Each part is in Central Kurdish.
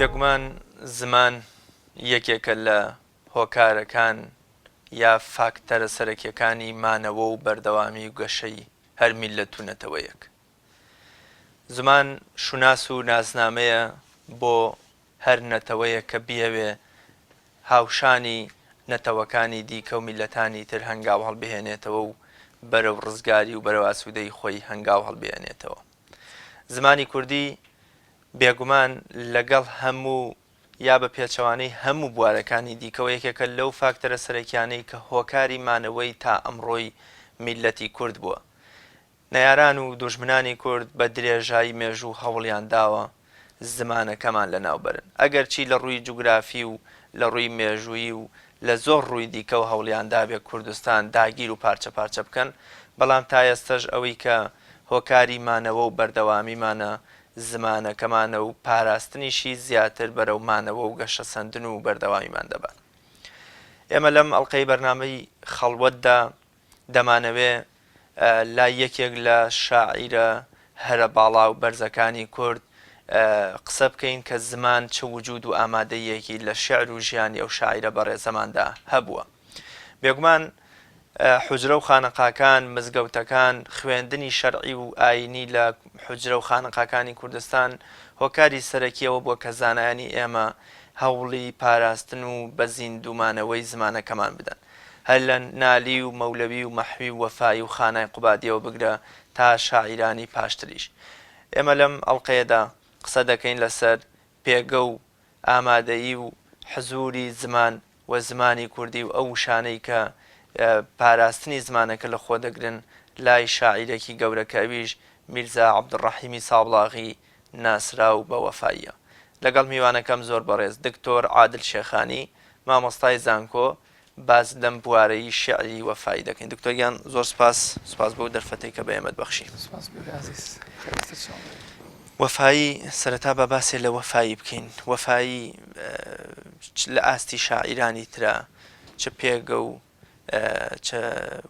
بێگومان زمان یەکێکە لە هۆکارەکان یا فاکتەرە سەرەکیەکانی مانەوە و بەردەوامی و گەشەی هەر میللەت و نەتەوەیەک. زمان شوناس و نازنامەیە بۆ هەر نەتەوەیەک کە بیەوێ هاوشانی نەتەوەکانی دیکە و میلەتانی تر هەنگاو هەڵبهێنێتەوە و بەرەو ڕزگاری و بەرەو ئاسوودەی خۆی هەنگاو هەڵبهێنێتەوە. زمانی کوردی بێگومان لەگەڵ هەموو یا بە پێچەوانەی هەموو بوارەکانی دیکەوە یەکێکە لەو فاکتەرە سەرەکیانەی کە هۆکاری مانەوەی تا ئەمڕۆی میلەتی کورد بووە. نەیاران و دوژمنانی کورد بە درێژایی مێژوو هەوڵیان داوە زمانەکەمان لەناوبەرن، ئەگەر چی لە ڕووی جوگرافی و لە ڕووی مێژووی و لە زۆر ڕووی دیکە و هەوڵیان دابێت کوردستان داگیر و پارچە پارچە بکەن، بەڵام تا ئێستش ئەوەی کە هۆکاری مانەوە و بەردەوامیمانە زمانەکەمانە و پاراستنیشی زیاتر بەرەو مانەوە و گەشە سەندن و بەردەوامیمان دەبات. ئێمە لەم ئەڵلقەی بەرنامەی خەڵوەتدا دەمانەوێ لای یەکێک لە شاعیرە هەرە باڵا و بەرزەکانی کورد قسە بکەین کە زمان چ وجود و ئامادەیەکی لە شعر و ژیانی ئەو شاعیرە بەڕێزەماندا هەبووە. بێگومان حوجرە و خانەقاکان، مزگەوتەکان، خوێندنی شەرعی و ئاینی لە حوجرە و خانەقاکانی کوردستان هۆکاری سەرەکیەوە بووە کە زانایانی ئێمە هەوڵی پاراستن و بە زیندومانەوەی زمانەکەمان بدەن، هەر لە نالی و مەولەوی و مەحوی و وەفایی و خانای قوبادیەوە بگرە تا شاعیرانی پاشتریش. ئێمە لەم ئەڵلقەیەدا قسە دەکەین لەسەر پێگە و ئامادەیی و حزوری زمان و زمانی کوردی و ئەو شانەی کە پاراستنی زمانەکە لە خۆ دەگرن لای شاعیرێکی گەورەکەویش میرزا عەبدوڕەحیمی سابڵاغی ناسرا و بە وەفاییە. لەگەڵ میوانەکەم زۆر بەڕێز دکتۆر عادل شێخانی مامۆستای زانکۆ باز لەم بوارەی شعری وەفایی دەکەین. دکتۆریان زۆر سپاس بۆ دەرفەتەی کە بەێمەت بەخشی. وەفایی سەرەتا بە باسێ لە وەفایی بکەین. وەفایی لە ئاستی شاعیرانی ترە چ پێگە و چە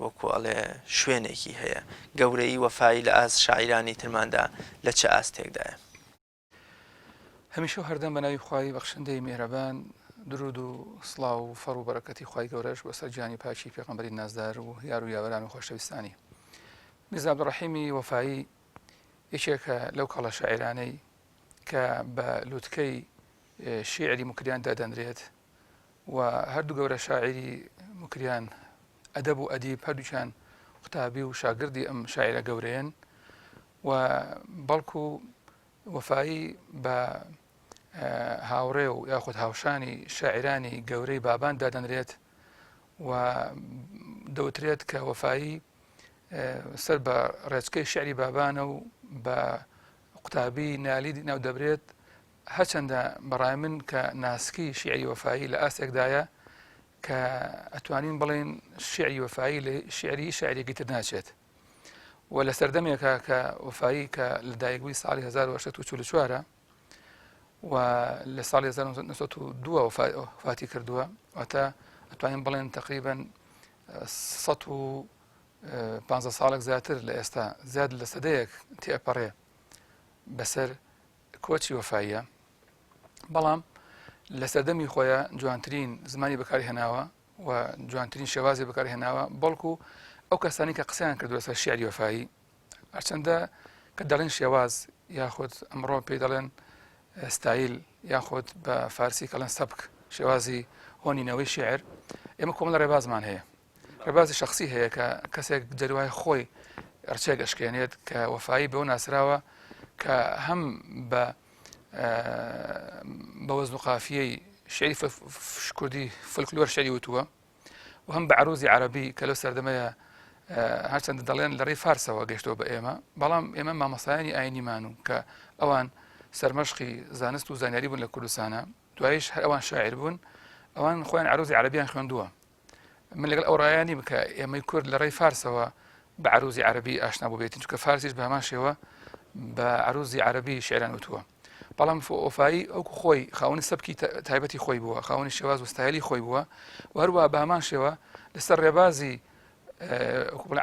وەکو ئەڵێ شوێنێکی هەیە. گەورەی وەفایی لە ئاست شاعیرانی ترماندا لە چه ئاستێکدایە؟ هەمیشە هەردەم بە ناوی خوای بەخشندەی میهرەبان، درود و سڵاو و فەڕ و بەرەکەتی خوای گەورەش بۆ سەر گیانی پاکی پێغەمبەری نازدار و یار و یاوەران و خۆشەویستانی. میرزا عەبدوڕەحیمی وەفایی یەکێکە لەو کەڵە شاعیرانەی کە بە لووتکەی شیعری موکریان دادەنرێت و هەردوو گەورە شاعری موکریان ئەدەب و ئەدیب هەردووچیان قوتابی و شاگردی ئەم شاعیرە گەورەیەن و بەڵکو وەفایی بە هاوڕێ و یاخود هاوشانی شاعیرانی گەورەی بابان دادەنرێت و دەوترێت کە وەفایی سەر بە ڕێچکەی شعری بابانە و بە قوتابی نالی ناو دەبرێت، هەرچەندە بەڕای من کە ناسکی شیعری وەفایی لە ئاستێکدایە کە ئەتوانین بڵێن شیعری وەفایی لە شیعری شاعرێکی تر ناچێت و لە سەردەمێکە کە وەفایی کە لە دایکبووی ساڵی 1944 و لە ساڵی 1992 وفاتی کردووە، واتە ئەتوانین بڵێن تقریباً 115 ساڵێک زیاتر لە ئێستا زیاد لە سەدەیەک تێپەڕێ بەسەر کۆچی وەفاییە. بەڵام لە سەردەمی خۆیە جوانترین زمانی بەکاری هێناوە و جوانترین شێوازی بەکاری هێناوە، بەڵکو ئەو کەسانی کە قسەیان کردووە سەر شیعری وەفایی، هەرچەندە کە دەڵێن شێواز یاخود ئەمڕۆ پێی دەڵێن ستایل یاخود بە فارسی کەڵێن سەبک، شێوازی هۆنینەوەی شیعر، ئێمە کۆمەڵە ڕێبازمان هەیە. ڕێبازی شخصی هەیە کە کەسێک جەروای خۆی ڕچێک ئەشکێنێت کە وەفایی بەو ناسراوە کە هەم بە وەزن و قافیەی شعری کوردی فولکلۆر شعری وتووە و هەم بە عروزی عەرەبی کە لەو سەردەمەیە هەرچەندە دەڵێن لە ڕێی فارسەوە گەیشتەوە بە ئێمە، بەڵام ئێمە مامۆستایانی ئاینیمان و کە ئەوان سەرمەشقی زانست و زانیاری بوون لە کوردستانە، دوایش هەر ئەوان شاعر بوون، ئەوان خۆیان عروزی عەرەبیان خوێندووە. من لەگەڵ ئەو ڕایانی بکە ئێمەی کورد لە ڕێی فارسەوە بە عروزی عەرەبی ئاشنا بوو بێتین، چونکە فارسیش بە هەمان شێوە بە عروزی عەرەبی شێران وتووە. بەڵام وەفایی ئەو خۆی خاوەنی سەبکی تایبەتی خۆی بووە، خاوەنی شێواز و ستایلی خۆی بووە و هەروە بە هەمان شێوە لەسەر ڕێبازی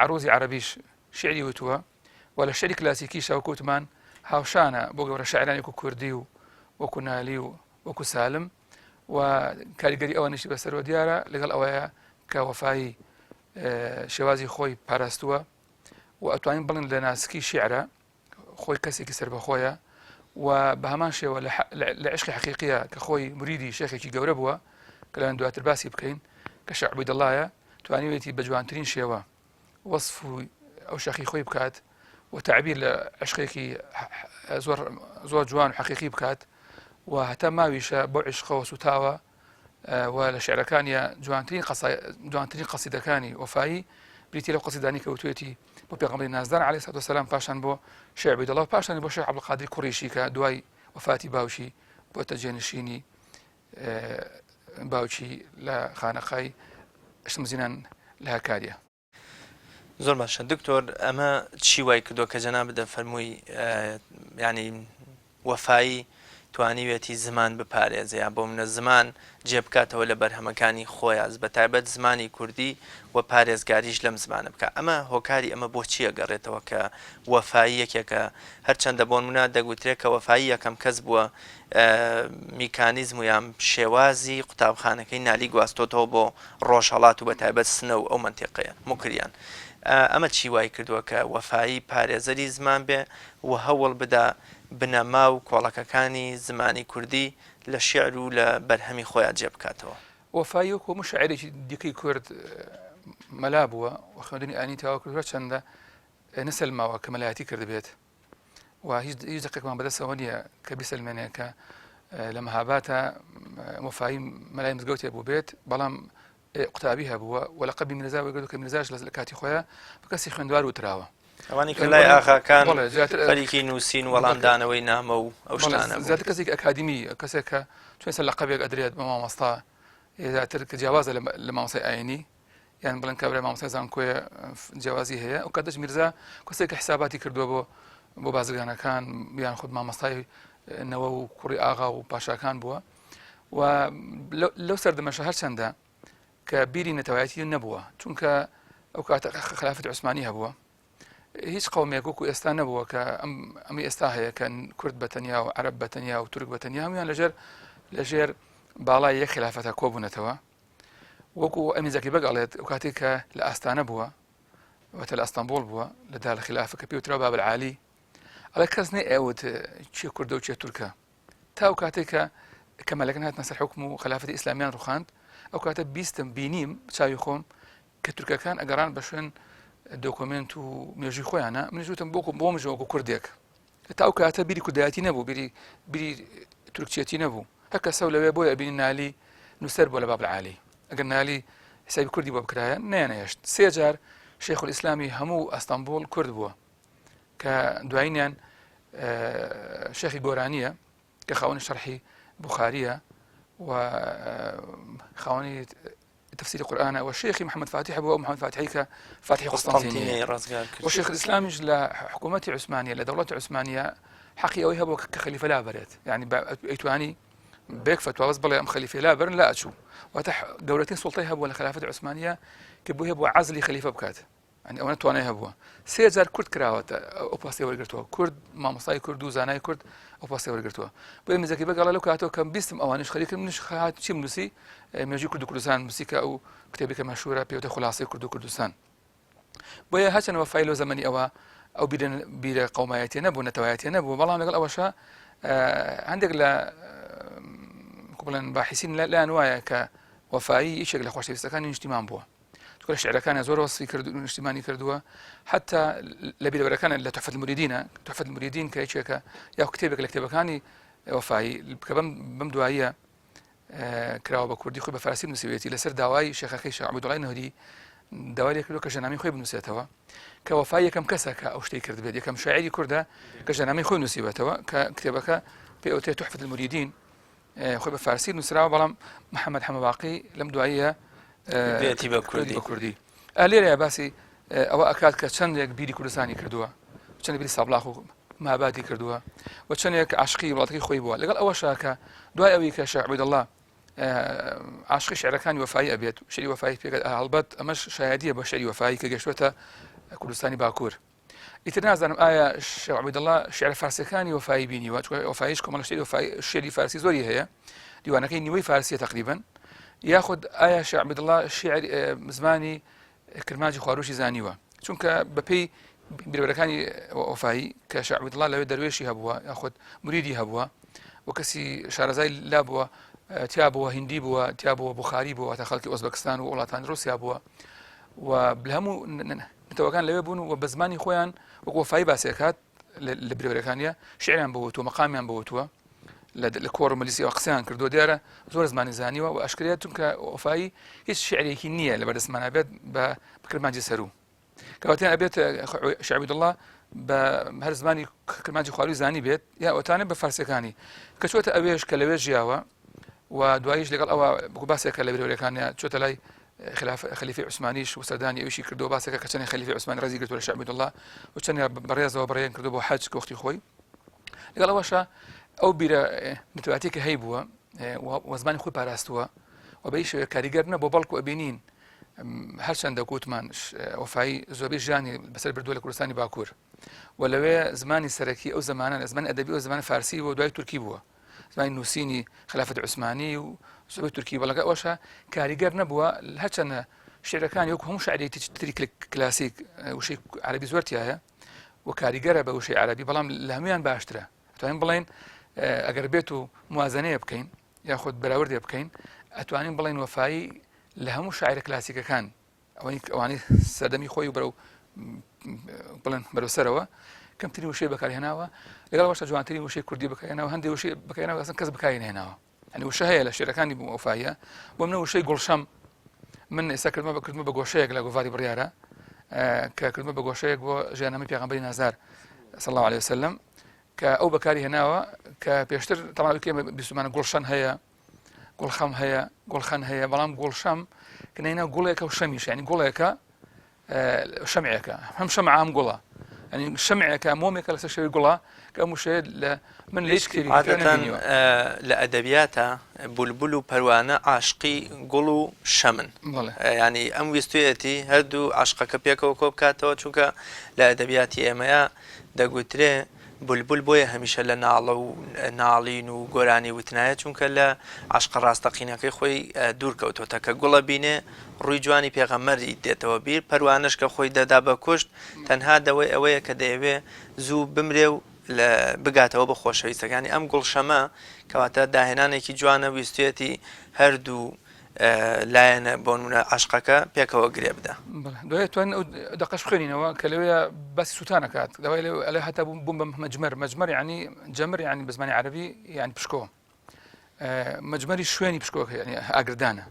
عروزی عەرەبیش شعری وتووە و لە شعری کلاسیکی شاوکوتمان هاوشانە بۆ گەورە شاعرانی وەکو کوردی و وەکو نالی و وەکو سالم و کاریگەری ئەوە نشی بەسەرەوە دیارە لەگەڵ ئەوەیە کە وەفایی شێوازی خۆی پاراستووە و ئەتوانین بڵین لە ناسکی شیعرە خۆی کەسێکی سربەخۆیە و بە هەمان شێوە لە عشقی حەقیقیە کە خۆی مریدی شێخێکی گەورە بووە کە لەوان دواتر باسی بکەین کە شێخ عەبدوڵڵایە توانیوێتی بە جوانترین شێوە وەصف ئەو شەخی خۆی بکات و تعبیر لە عشقێکی زۆر جوان و حەقیقی بکات و هەتا ماویشە بۆ عشقەوە سوتاوە و لە شعرەکانیە جوانترین قەسیدەکانی وەفایی بریتی لەو قەسیدانی کەوتوێتی بۆ پێغەمبەری نازدار عەلەیهی سەلاتو وەسەلام پاشان بۆ شێخ عەبدوڵڵا و پاشان بۆ شێخ عەبدولقادری کوڕیشی کە دوای وەفاتی باوکی بۆتە جێنشینی باوکی لە خانەقای شتم زینان لە هەکاریە. زۆر باشە دکتۆر ئەمە چی وای کردو کە جەناب دەفەرمووی ینی وەفایی توانیوێتی زمان بپارێزە یا بۆ منە زمان جێبکاتەوە لە بەرهەمەکانی خۆیان بە تایبەت زمانی کوردی و پارێزگاریش لەم زمانە بکە ئەمە هۆکاری ئەمە بۆ چیە گەڕێتەوە کە وەفایی یەکێکە هەرچەندە بۆن منە دەگوترێت کە وەفایی یەکەم کەس بووە میکانیزم و یان شێوازی قوتابخانەکەی نالی گواستۆتەوە بۆ ڕۆژهەڵات و بە تایبەت سنە و ئەو منتیقەیە مکریان ئەمە چی وای کردووە کە وەفایی پارێزەری زمان بێ و هەوڵ بدا بنەما و کۆڵەکەکانی زمانی کوردی لە شێعر و لە بەرهەمی خۆیان جێ بکاتەوە. وەفایی وەکو هەموو شاعیرێکی دیکەی کورد مەلا بووە و خوێندنی ئاینی تاوا کردووە چەندە نەسەلماوە کە مەلایەتی کردبێت و هیچ دقێکمان بەدەستەوە نییە کە بیسەلمێنێ کە لە مەهاباتە وەفایی مەلای مزگەوتێ بوو بێت بەڵام قوتابی هەبووە و لە قەبی میرزا وەگەردوو کە میرزاش لە کاتی خۆیان بە کەسی خوێندوار وتراوە ئەوانی کە لای ئاخاکان خەریکی نووسین وەڵامدانەوەی نامە و ئەو شتانە زیاتر کەسێک ئەکادمی کەسێک کە چۆن سەر لەقەبێک ئەدرێت بە مامۆستا زیاتر کە جیاوازە لە مامۆستای ئاینی یان بڵێن کابرا مامۆستای زانکۆیە جیاوازی هەیە و کاتەش میرزا کەسێک حساباتی کردووە بۆ بازرگانەکان یان خود مامۆستای نەوە و کوڕی ئاغا و پاشاکان بووە و لەو سەردەمەشە هەرچەندە کە بیری نەتەوایەتی نەبووە چونکە ئەو کاتە خلافەتی عوسمانی هەبووە هیچ قومێک وەکو ئێستا نەبووە کە ئەمی ئێستا هەیە کە کورد بەتەنیا و عەرەب بەتەنیا و تورک بەتەنیا هەمویان لەژێر باڵای یەک خلافەتە کۆبوونەتەوە وەکو ئەمی زەکی بەگەڵێت ئەو کاتێک کە لە ئاستانە بووە وەتە لە ئەستانبوڵ بووە لەدا لە خلافە کە پێوترا بابلعالی ئەڵێ کەس نێ ئێوت چیە کوردە و چیە تورکە تا ئەو کاتێک کە مەلەکەن هاتنە سەر حوکم و خلافەتی ئیسلامیان ڕوخاند ئەو کاتە بیستم بینیم چاوی خۆم کە تورکەکان ئەگەڕان بە شوێن دۆکۆمنت و مێژوی خۆیانە منیشوتم بۆ مژەوەکو کوردێک تا ئەو کاتە بیری کوردایەتی نەبوو بیری تورکچێتی نەبوو هەر کەسە لەوێ بۆیە بینی نالی نووسەر بۆ لە بابلعالی ئەگەر نالی حسابی کوردی بۆ بکرایە نەیانەهێشت سێ جار شێخ الئیسلامی هەموو ئەستانبوڵ کورد بووە کە دوایینیان شێخی گۆرانیە کە خاوەنی شەرحی بوخاریە و خاوەنی تفسير القرآن والشيخ محمد فاتح أبو محمد فاتحي كفاتح قسطنطينية والشيخ الإسلامي لحكومة عثمانية لدولة عثمانية حقي أويها بو كخليفة لا بريت يعني أيتواني بيك فتوى بس بلا أم خليفة لا برن لا أشوف وتح دولتين سلطيها بو لخلافة عثمانية كبوها بو عزلي خليفة بكات يعني أونا توانيها بو سيجار كرد كراوة أو باسي ورقرتوها كرد ما مصاي كرد وزاناي كرد أو باسي ورقرتوها بيم زكي بقى لو كاتو كان بيستم أوانيش خليك منش خات شيء منسي منجي كرد كردستان موسيقى أو كتابك مشهورة بيوت خلاصي كرد كردستان بويا هاتن وفايلو زمني أو بيد قومياتي نبو نتوياتي نبو والله نقول أول شيء عندك لا قبلا باحثين لا نوايا كوفائي إيش يقول خوش يستكان اجتماع بوه تقول الشعر كان زور وصي كردو اجتماعي كردوه حتى لبيد ولا كان لتحفة المريدين تحفة المريدين كإيش يا كتابك الكتابكاني وفائي كبم بمدوائية كراوة بكردي خوي بفارسي بنسيبيتي لسر دواي شيخ أخي شيخ عبد الله النهدي دواي كردو كجنامي خوي بنسيتوا كوفائي كم كسك أو شتي كرد بيدي كم شاعري كرده كجنامي خوي بنسيبتوا ككتابك في أوتي تحفة المريدين خوي بفارسي نسراو بلام محمد حمد باقي لم دواية بيتي بكردي أهلي يا باسي أو أكاد كشن يك بيدي كردستاني كردوا كشن بيدي صبلاخو ما بادي كردوا وكشن يك عشقي ولاتي خوي بوا لقال أول شاكا دواي أوي كشيخ عبد الله عشقي شعر كان وفائي أبيت شعري وفائي في هالبط أمش شهادية بشعري وفائي كجشوته كردستاني باكور ئیتر نازانم ئایا شێخ عەبدوڵڵا شێعر فارسیەکانی وەفایی بینیوە، چونکە وەفاییش کۆمەڵە شێعری فارسی زۆری هەیە، دیوانەکەی نیوەی فارسیە تقریبا، یاخود ئایا شێخ عەبدوڵڵا شێعر زمانی کرماجی خواروشی زانیوە، چونکە بەپێی بیرەوەرەکانی وەفایی کە شێخ عەبدوڵڵا لەوێ دەروێشی هەبووە یاخود موریدی هەبووە و کەسی شارەزای لا بووە، تیا بووە هیندی بووە، تیا بووە بوخاری بووە تا خەڵکی ئۆزبەکستان و وڵاتانی رووسیا بووە و لە هەموو نەتەوەکان لەوێ بوون و بە زمانی خۆیان وەک وەفایی باسیەکات لە بیرەوەرەکانیە شعریان بەوتووە، مەقامیان بەوتووە لە کۆڕ و مەلیسی قسەیان کردو، دیارە زۆر زمانی زانیوە و ئەشکرێت چونکە وەفایی هیچ شعرێکی نییە لە بەردەستمانە بێت بە کرمانجی سەرو کەواتیان ئەبێت شێخ عەبدوڵڵا بە هەر زمانی کرمانجی خواروی زانی بێت یا ئەوتانە بە فارسیەکانی کە چۆتە ئەوێش کە لەوێ ژیاوە و دواییش لەگەڵ ئەوە بگو باسێکە لە بیرەوەرەکانیە چۆتە لای خەلیفەی عوسمانیش و سەردانی ئەویشی کردو باسێکە کە چەندی خەلیفەی عوسمانی ڕێزی گرتووە لە شێخ عەبدوڵڵا و چەندێک بەڕێزەوە بەڕێیان کردو بۆ حەج کە وەختی خۆی لەگەڵ ئەوەشە ئەو بیرە نەتەواتێکە هەی بووە و زمانی خۆی پاراستووە و بە هیچ شێوەیە کاریگەر نەبوو بەڵکو ئەبینین هەرچەندە گوتمان وەفایی زۆربەی ژیانی بەسەر بردووە لە کوردستانی باکوور و لەوێ زمانی سەرەکی ئەو زمانە زمانی ئەدەبی و زمانی فارسی و دوای تورکی بووە، زمانی نووسینی خلافەت عوسمانی و زۆربەی تورکی بەڵگە ئەوەشە کاریگەر نەبووە هەرچەندە شعرەکانی وەکو هەموو شاعرێکی تری کلاسیک وشەی عەرەبی زۆرتیایە و کاریگەرە بە وشەی عەرەبی بەڵام لە هەمویان باشترە، ئەتوانین بڵێن ئەگەر بێت و موازنەیە بکەین یاخود بەراوردێ بکەین ئەتوانین بڵێن وەفایی لە هەموو شاعرە کلاسیکەکان ئەوانەی سەردەمی خۆی بەرەو بڵێن بەرەوسەرەوە کەمترین وشەی بەکارهێناوە لەگەڵ ئەوەشە جوانترین وشەی کوردی بەکارهێناوە هەندێک وشەی بەکارهێناوە ئەسڵ کەس بەکارهێناوە، یعنی وشە هەیە لە شێعرەکانی وەفاییە بۆ منە وشەی گوڵشەم من ئێستا کردمە بە گۆشەیەک لە گۆڤاری بڕیارە کە کردمە بە گۆشەیەک بۆ ژیاننامەی پێغەمبەری نازار صلی الله عليه وسلم کە ئەو بەکاری هێناوە کە پێشتر تەمام بیستمانە گوڵشەن هەیە، گوڵخەم هەیە، گوڵخەن هەیە، بەڵام گوڵشەم کە نەینا گوڵێکە و شەمیش، ینی گوڵێکە شەمعێکە، هەم شەمع هەم گوڵە، ینی شەمعێکە مۆمێکە لەسەر شەوی گوڵە کە ئەم وشەیە لە من لە هیچ کتێبی عادەتەن لە ئەدەبیاتە بولبول و پەروانە عاشقی گوڵ و شەمن، ینی ئەم ویستویەتی هەردوو عاشقەکە پێکەوە کۆ بکاتەوە چونکە لە ئەدەبیاتی ئێمەیە دەگوترێ بولبول بۆیە هەمیشە لە ناڵە و ناڵین و گۆرانی وتنایە چونکە لە عاشق ڕاستەقینەکەی خۆی دوور کەوتۆتە کە گوڵە بینێ ڕووی جوانی پێغەمبەری دێتەوە بیر، پەروانەش کە خۆی دەدا بە کوشت تەنها دەوەی ئەوەیە کە دەیەوێ زوو بمرێ و بگاتەوە بە خۆشەویستەکانی ئەم گوڵشەمە کەواتە داهێنانێکی جوانە ویستویەتی هەردوو لایەنە بۆ نمونە عاشقەکە پێکەوە گرێ بدە. دوای توانین ئەو دەقەش بخوێنینەوە کە لەوەیە باسی سوتانەکات دەوای لە هەتا بووم بە مەجمەر ینی جەمر ینی بە زمانی عەرەبی یعنی پشکۆ مەجمەری شوێنی پشکۆکە ینی ئاگردانە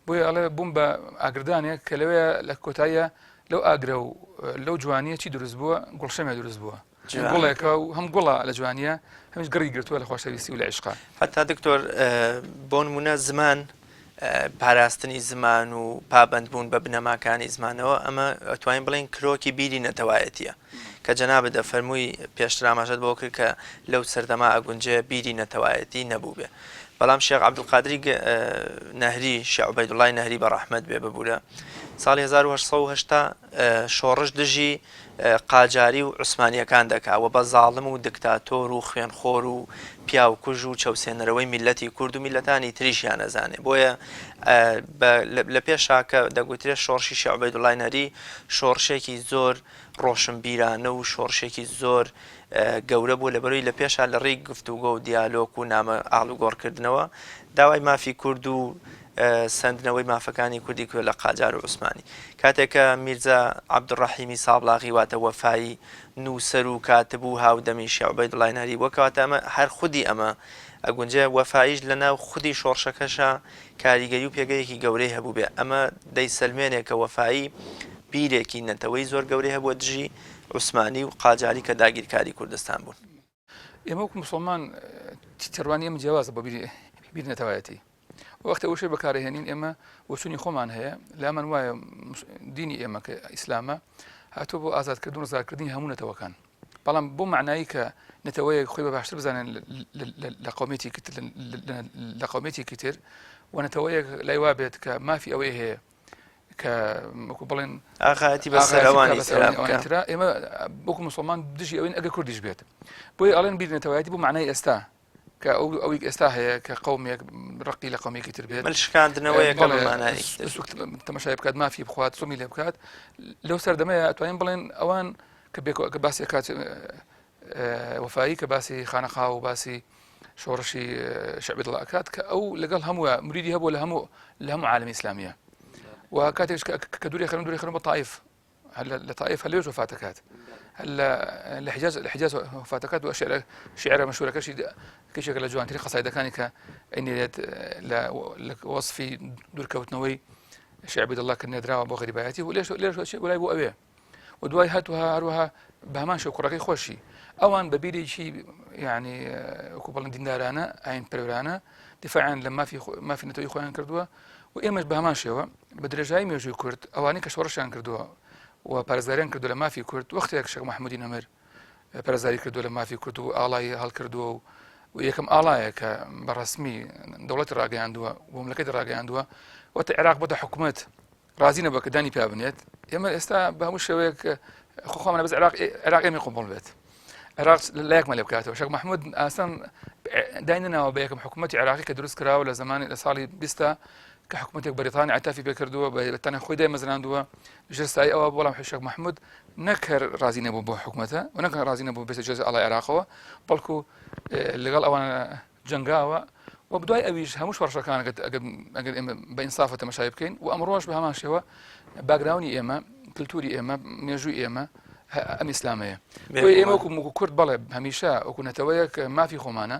بۆیە ئەڵێ بووم بە ئاگردانێک کە لەوەیە لە کۆتاییە لەو ئاگرە و لەو جوانیە چی دروست بووە گوڵشەمێ دروست بووە گوڵێکە و هەم گوڵە لە جوانیە هەمیش گڕی گرتووە لە خۆشەویستی و لە عیشقا. هەتا دکتۆر بۆ نمونە زمان پاراستنی زمان و پابندبوون بە بنەماکانی زمانەوە ئەمە ئەتوانین بڵین کرۆکی بیری نەتەوایەتیە کە جەنابە دەفەرمووی پێشتر ئاماژەت بۆ کرد کە لەو سەردەما ئەگونجێ بیری نەتەوایەتی نەبوو بێ، بەڵام شێخ عەبدولقادری نەهری شێخ عوبەیدوڵڵای نەهری بە ڕەحمەت بێ ببوورە ساڵی 1880 شۆڕش دژی قاجاری و عوسمانیەکان دەکاوە بە زاڵم و دکتاتۆر و خوێنخۆر و پیاوکوژ و چەوسێنەرەوەی میلەتی کورد و میلەتانی تریشیان نەزانێ، بۆیە لە پێشاکە دەگوترێت شۆڕشی شێخ عوبەیدوڵڵای نەهری شۆڕشێکی زۆر ڕۆشنبیرانە و شۆڕشێکی زۆر گەورە بوو لەبەرەوەی لە پێشا لە ڕێی گفتوگۆ و دیالۆک و نامە ئاڵوگۆڕکردنەوە داوای مافی کورد و سندنەوەی مافەکانی کوردی کوێ لە قاجار و عوسمانی کاتێکە میرزا عەبدوڕەحیمی سابڵاغی واتە وەفایی نووسەر و کاتب و هاودەمی شێخ عوبەیدوڵڵای نەهری وەکەواتە ئەمە هەر خودی ئەمە ئەگونجێ وەفاییش لەناو خودی شۆڕشەکەشە کاریگەری و پێگەیەکی گەورەی هەبوو بێ، ئەمە دەیسەلمێنێک کە وەفایی بیرێکی نەتەوەی زۆر گەورەی هەبووە دژی عوسمانی و قاجاری کە داگیرکاری کوردستان بوون. ئێمە وەکو موسڵمان تێڕوانی ئەمە جیاوازە بۆ بیر نەتەوایەتی وەختە وشەی بەکارهێنین ئێمە وەچوونی خۆمان هەیە لامان وایە دینی ئێمە کە ئیسلامە هاتووە بۆ ئازادکردن و زارکردنی هەموو نەتەوەکان، بەڵام بۆ معنایی کە نەتەوەیەک خۆی بە باشتر بزانن لە قومێتێکی تر و نەتەوەیەک لای وا بێت کە مافی ئەوەی هەیە کە وەکو بڵێن ئاغاەتی بەسەر ئەوانی ترا ئێمە بۆکو مسلمان دژی ئەوین ئەگە کوردیش بێت بۆی ئەڵێن بیرنێتەوەیەتی بۆ معنای ئێستا کە ئەوی ئێستا هەیە کە قەومێک ڕقی لە قەومێکی تر بێت ملشکاندنەوەیەکە بەمانای تەماشای بکات مافی بخوات سۆمی لێ بکات لەو سەردەمەیە ئەتوانین بڵێن ئەوان کە باسی کات وەفایی کە باسی خانەخا و باسی شۆڕشی شعبی دڵاکات کە ئەو لەگەڵ هەمووە مریدی هەبوو لە هەموو عالمی ئیسلامیە و کاتێک کە دووری خەرم بە طائف لە طائف هەلێژ وفاتەکات لە حجاز وفاتەکات و شعرە مەشهورەکەشی کەشێکە لە جوانترین قەسایدەکانی کە ئەینێت لە وەصفی دوورکەوتنەوەی شعبی دڵا کە نێدراوە بۆ غەریبایەتی و لێش وڵای بۆ ئەوێ و دوای هاتووە هەروەها بە هەمان شێو کوڕەکەی خۆشی ئەوان بە بیرێکی یعنی وەکو بەڵێن دیندارانە ئاین پەرورانە دیفاعیان لە مافی نەتەوەی خۆیان کردووە و ئێمەش بە هەمان شێوە بە درێژایی مێژووی کورد ئەوانەی کە شۆڕشیان کردووە و پارێزگاریان کردو لە مافی کورد وەختێک شێخ محەممەدی نەمر پەرزاری کردو لە مافی کورد و ئاڵای هەڵکردووە و یەکەم ئاڵایە کە بەڕسمی دەوڵەتی ڕاگەیاندووە و مملەکەتی ڕاگەیاندووە وەتە عێراق بۆتە حکوومەت رازی نەبووە کە دانی پیا بنێت ئێمە ئێستا بە هەموو شێوەیەک خۆخوامان بەس عێراق ئێمە قوبڵ بێت عێراق لە یەکمە لێ بکاتەوە شێخ محەممەد ئاسان داینەناوە بە یەکەم حکوومەتی عێراقی کە دروست کراوە لە زمانی لە ساڵی 20 کە حکوومەتێک بەریتانی عتافی پێکردووە بەتەنە خۆی دایمەزراندووە ژێستایی ئەوە بۆڵام شێخ محەممەد نەکە رازی نەبوو بۆ حکوومەتە و نەکە رازی نەبوو بێتە جێز ئاڵای عێراقەوە بەڵکو لەگەڵ ئەوانە جەنگاوە و بدوای ئەویش هەموو شۆڕشەکان ئەگەر ئێمە بە ئینسافە تەماشای بکەین و ئەمڕۆژ بە هەمان شێوە باگراونی ئێمە کللتوری ئێمە مێژووی ئێمە ئەم ئیسلامەیە ئێمە وەکو کورد بەڵێ هەمیشە وەکو نەتەوەیەک مافی خۆمانە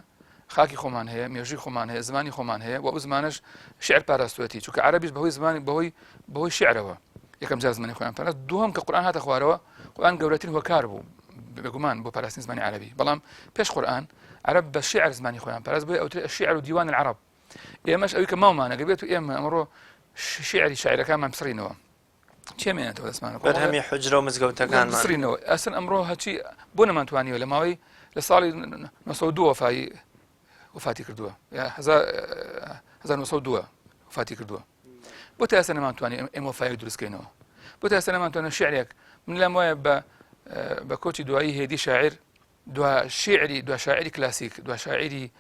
خاکی خۆمان هەیە مێژووی خۆمان هەیە زمانی خۆمان هەیە و ئەو زمانش شعر پاراستوەتی چونکە عەرەبیش بەهۆی زمانی بەهۆی شعرەوە یەکەم جار زمانی خۆیان پاراست دووەم کە قورئان هاتە خوارەوە قورئان گەورەترین هۆکار بوو بێگومان بۆ پاراستنی زمانی عەرەبی بەڵام پێش قورئان عەرەب بە شعر زمانی خۆیان پاراست بۆیە ئەوترێ الشعر دیوان العرب ئێمەش ئەوی کە ماومانە گەبێت و ئێمە ئەمڕۆ شعری شاعیرەکانمان بسڕینەوە چێمێنێتەوە دەستمانە بەرهەمی حوجرە و مزگەوتەکانمان بسڕینەوە ئەسن ئەمڕۆ هەچی بۆ نەمانتوانیوە لە ماوەی لە ساڵی 1902 وفاتی کردووە 1902 وفاتی کردووە بۆ تا ئێستا نەمانتوانی ئێمە وفای دروستکەینەوە بۆ تا ئێستا نەمانتوانە شعرێک من لەم وایە بە کۆچی دوایی هێدی شاعر دو شاعری کلاسیک دو شاعری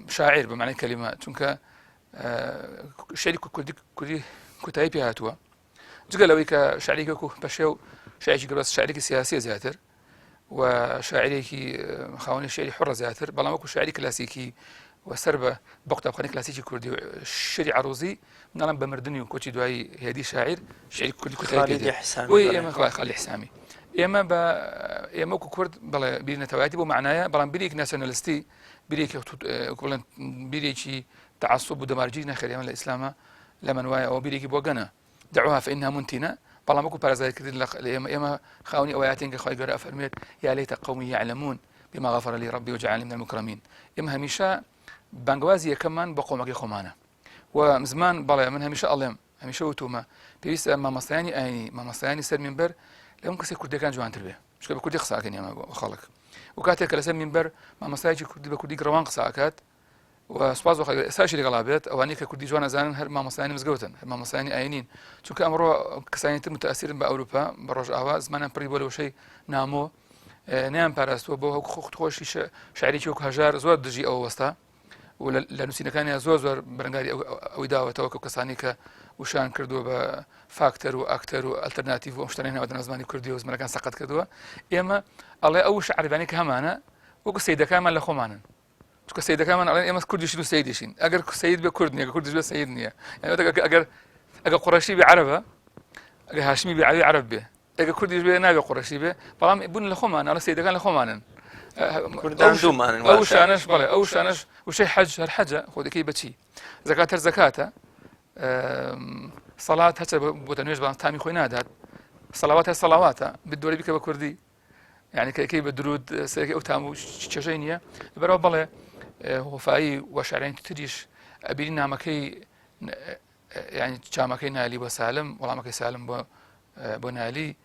شاعر بمعنى كلمة چونکە شعری کوردی کوتایی پێ هاتووە جگە لەوەی کە شاعرێکی وەکو پەشێو شاعرێکی گەڕاست شاعرێکی سیاسیە زیاتر و شاعرێکی خاوەنی شعری حڕە زیاتر بەڵام وەکو شاعری کلاسیکی و سەر بە قوتابخانەی کلاسیکی کوردی و شعری عروضی مناڵم بە مردنی و کۆچی دوایی هێدی شاعر شعری کوردی کوتایی پێ ئێمە خاڵی حسامی ئێمە وەکو کورد بەڵێ بیرنەتەوایەتی بۆ معنایە بەڵام بیرێکی ناسیۆنالیستی بیرێکی تعسب و دەمارگیری نەخێر ئێمە لە ئیسلامە لە من وایە ئەوە بیرێکی بۆ گەنە دعوها فإنها منتنة بەڵام وەکو پارێزگاریکردن ئێمە خاوەنی ئەوایەتین کە خۆی گەورە ئەفەرمێت یا لەیتە قەومی یعلمون بما غفر لي ربي وجعلني من المكرمين ئێمە هەمیشە بانگوازی یەکەممان بە قۆمەکەی خۆمانە و زمان بەڵێ من هەمیشە ئەڵێم هەمیشە وتومە پێویستە مامۆستایانی ئاینی مامۆستایانی سەر مینبەر لەم کەسێک کوردەکان جوانتر بێ چونکە بە کوردی قساکەن ئێمە بۆ خەڵک و کاتێک کە لەسەر مینبەر مامۆستایەکی کوردی بە کوردی گڕەوان قساکات و سوپاس بۆ خەڵک ئێستاشی لەگەڵا بێت ئەوانەی کە کوردی جوان ئەزانن هەر مامۆستایانی مزگەوتن هەر مامۆستایانی ئاینین چونکە ئەمڕۆ کەسانی تر متەئەسیرن بە ئەوروپا بە ڕۆژئاوا زمانیان پڕی بۆ لەوشەی نامۆ نیان پاراستووە بۆ خۆشی شاعرێکی وەکو هەژار زۆر دژی ئەوە وەستا و لە نووسینەکانیان زۆر بەرەنگاری ئەوی داوەتەوە کە کەسانی کە وشان کردووە بە فاکتەر و ئاکتەر و ئەلتەرناتیڤ و شتانی ناوەدەنە زمانی کوردی و زمانەکان سەقەت کردووە ئێمە ئەڵێ ئەو شەعرەبانی کە هەمانە وەکو سەیدەکانمان لە خۆمانن چونکە سەیدەکانمان ئەڵێن ئێمە کوردیشین و سەیدیشین ئەگەر سەید بێ کورد نییە کوردیش بێ سەید نییە ئەگەر قوڕەشی بێ عەرەبە ئەگەر هاشمی بێ عەرەبی عەرەب بێ ئەگەر کوردیش بێ نابێ قوڕەشی بێ بەڵام بوون لە خۆمان ئەڵێ سەیدەکان لە خۆمانن کوردان دوومانن ئەو شانش بەڵێ ئەو شانش وشەی حەج هەر حەجە خۆ دەکەی بەچی زەکات هەر زەکاتە سەڵات هەچە بۆتە نوێژ بەڵام تامی خۆی نادات سەڵاوات هەر سەڵاواتە بدۆری بکە بە کوردی یعنی کە ئەەکەی بە درود سەرەکەی ئەو تام و چێژەی نییە لەبەرەوە بەڵێ هۆفایی و شاعرانی تریش ئەبیری نامەکەی یعنی چامەکەی نالی بۆ سالم وەڵامەکەی سالم بۆ نالی